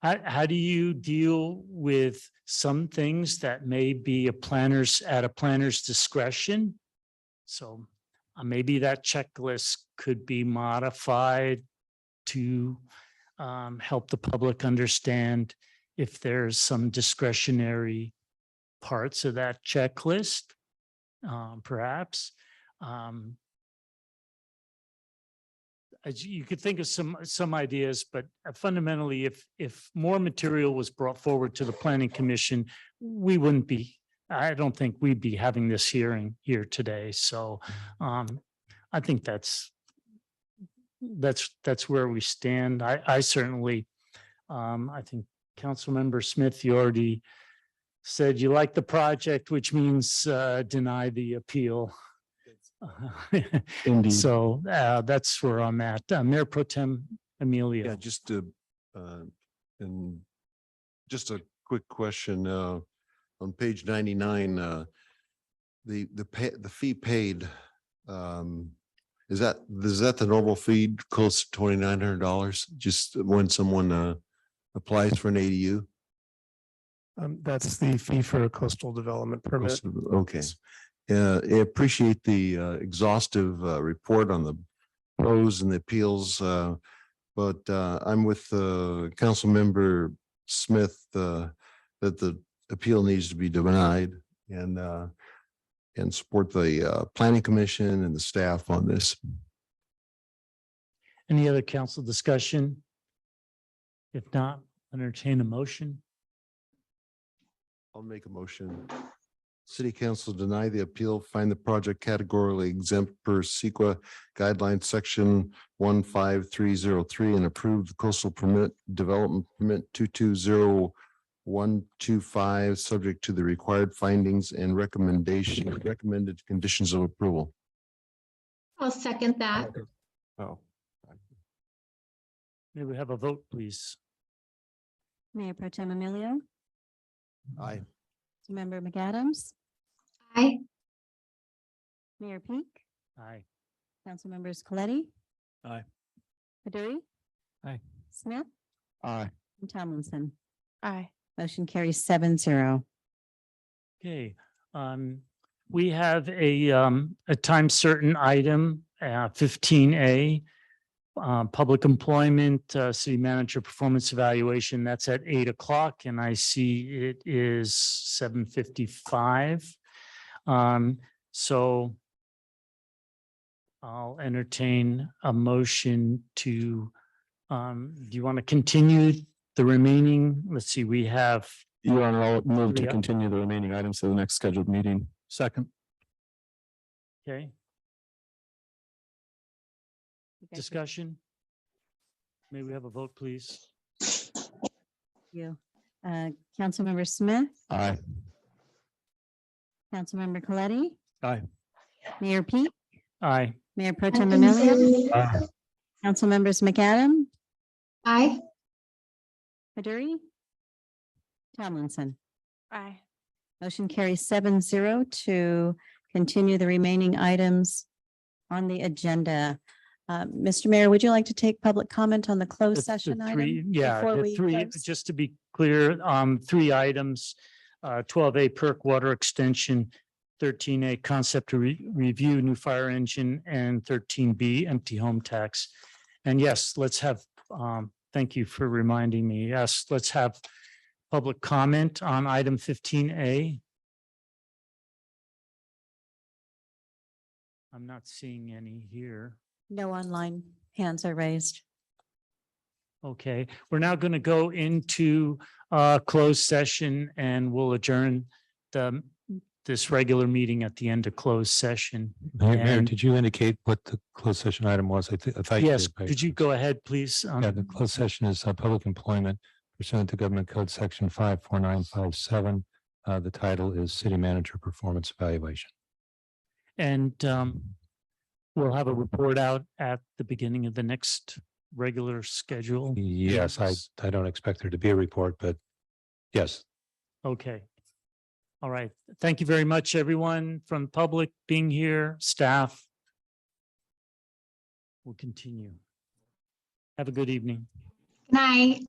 how do you deal with some things that may be at a planner's discretion? So maybe that checklist could be modified to help the public understand if there's some discretionary parts of that checklist, perhaps. You could think of some ideas, but fundamentally, if more material was brought forward to the Planning Commission, I don't think we'd be having this hearing here today. So I think that's where we stand. I certainly, I think Councilmember Smith, you already said you like the project, which means deny the appeal. Indeed. So that's where I'm at. Mayor Pro Tem Emilio. Yeah, just and just a quick question on page 99. The fee paid, is that the normal fee, close to $2,900? Just when someone applies for an ADU? That's the fee for a coastal development permit. Okay. I appreciate the exhaustive report on the pros and the appeals. But I'm with Council Member Smith that the appeal needs to be denied and support the Planning Commission and the staff on this. Any other council discussion? If not, entertain a motion. I'll make a motion. City Council deny the appeal, find the project categorically exempt per SEQA guidelines section 15303 and approve the coastal permit development permit 220125 subject to the required findings and recommended conditions of approval. I'll second that. Oh. May we have a vote, please? Mayor Pro Tem Emilio, Aye. Member McAdams, Aye. Mayor Peak, Aye. Council Members Coletti, Aye. Baduri. Aye. Smith Aye. and Tomlinson. Aye. Motion carries 7-0. Okay, we have a time certain item, 15A. Public employment, city manager performance evaluation, that's at 8 o'clock and I see it is 7:55. So I'll entertain a motion to, do you want to continue the remaining? Let's see, we have, Your Honor, I'll move to Yeah. continue the remaining items to the next scheduled meeting. Second. okay, discussion. May we have a vote, please? You, Councilmember Smith, Aye. Councilmember Coletti, Aye. Mayor Pete, Aye. Mayor Pro Tem Emilio, Council Members McAdam, Aye. Baduri, Tomlinson. Aye. Motion carries 7-0 to continue the remaining items on the agenda. Mr. Mayor, would you like to take public comment on the closed The session three- item? Yeah, before the we three, close? just to be clear, 3 items, 12A perk water extension, 13A concept review new fire engine, and 13B empty home tax. And yes, let's have, thank you for reminding me. Yes, let's have public comment on item 15A. I'm not seeing any here. No online hands are raised. Okay, we're now going to go into closed session and we'll adjourn this regular meeting at the end of closed session. Mayor, And- did you indicate what the closed session item was? I thought. you Yes, did, right? could you go ahead, please? Yeah, the closed session is public employment pursuant to Government Code Section 54957. The title is City Manager Performance Evaluation. And we'll have a report out at the beginning of the next regular schedule. Yes, I don't expect there to be a report, but yes. Okay. All right. Thank you very much, everyone from the public being here, staff. We'll continue. Have a good evening. Good night.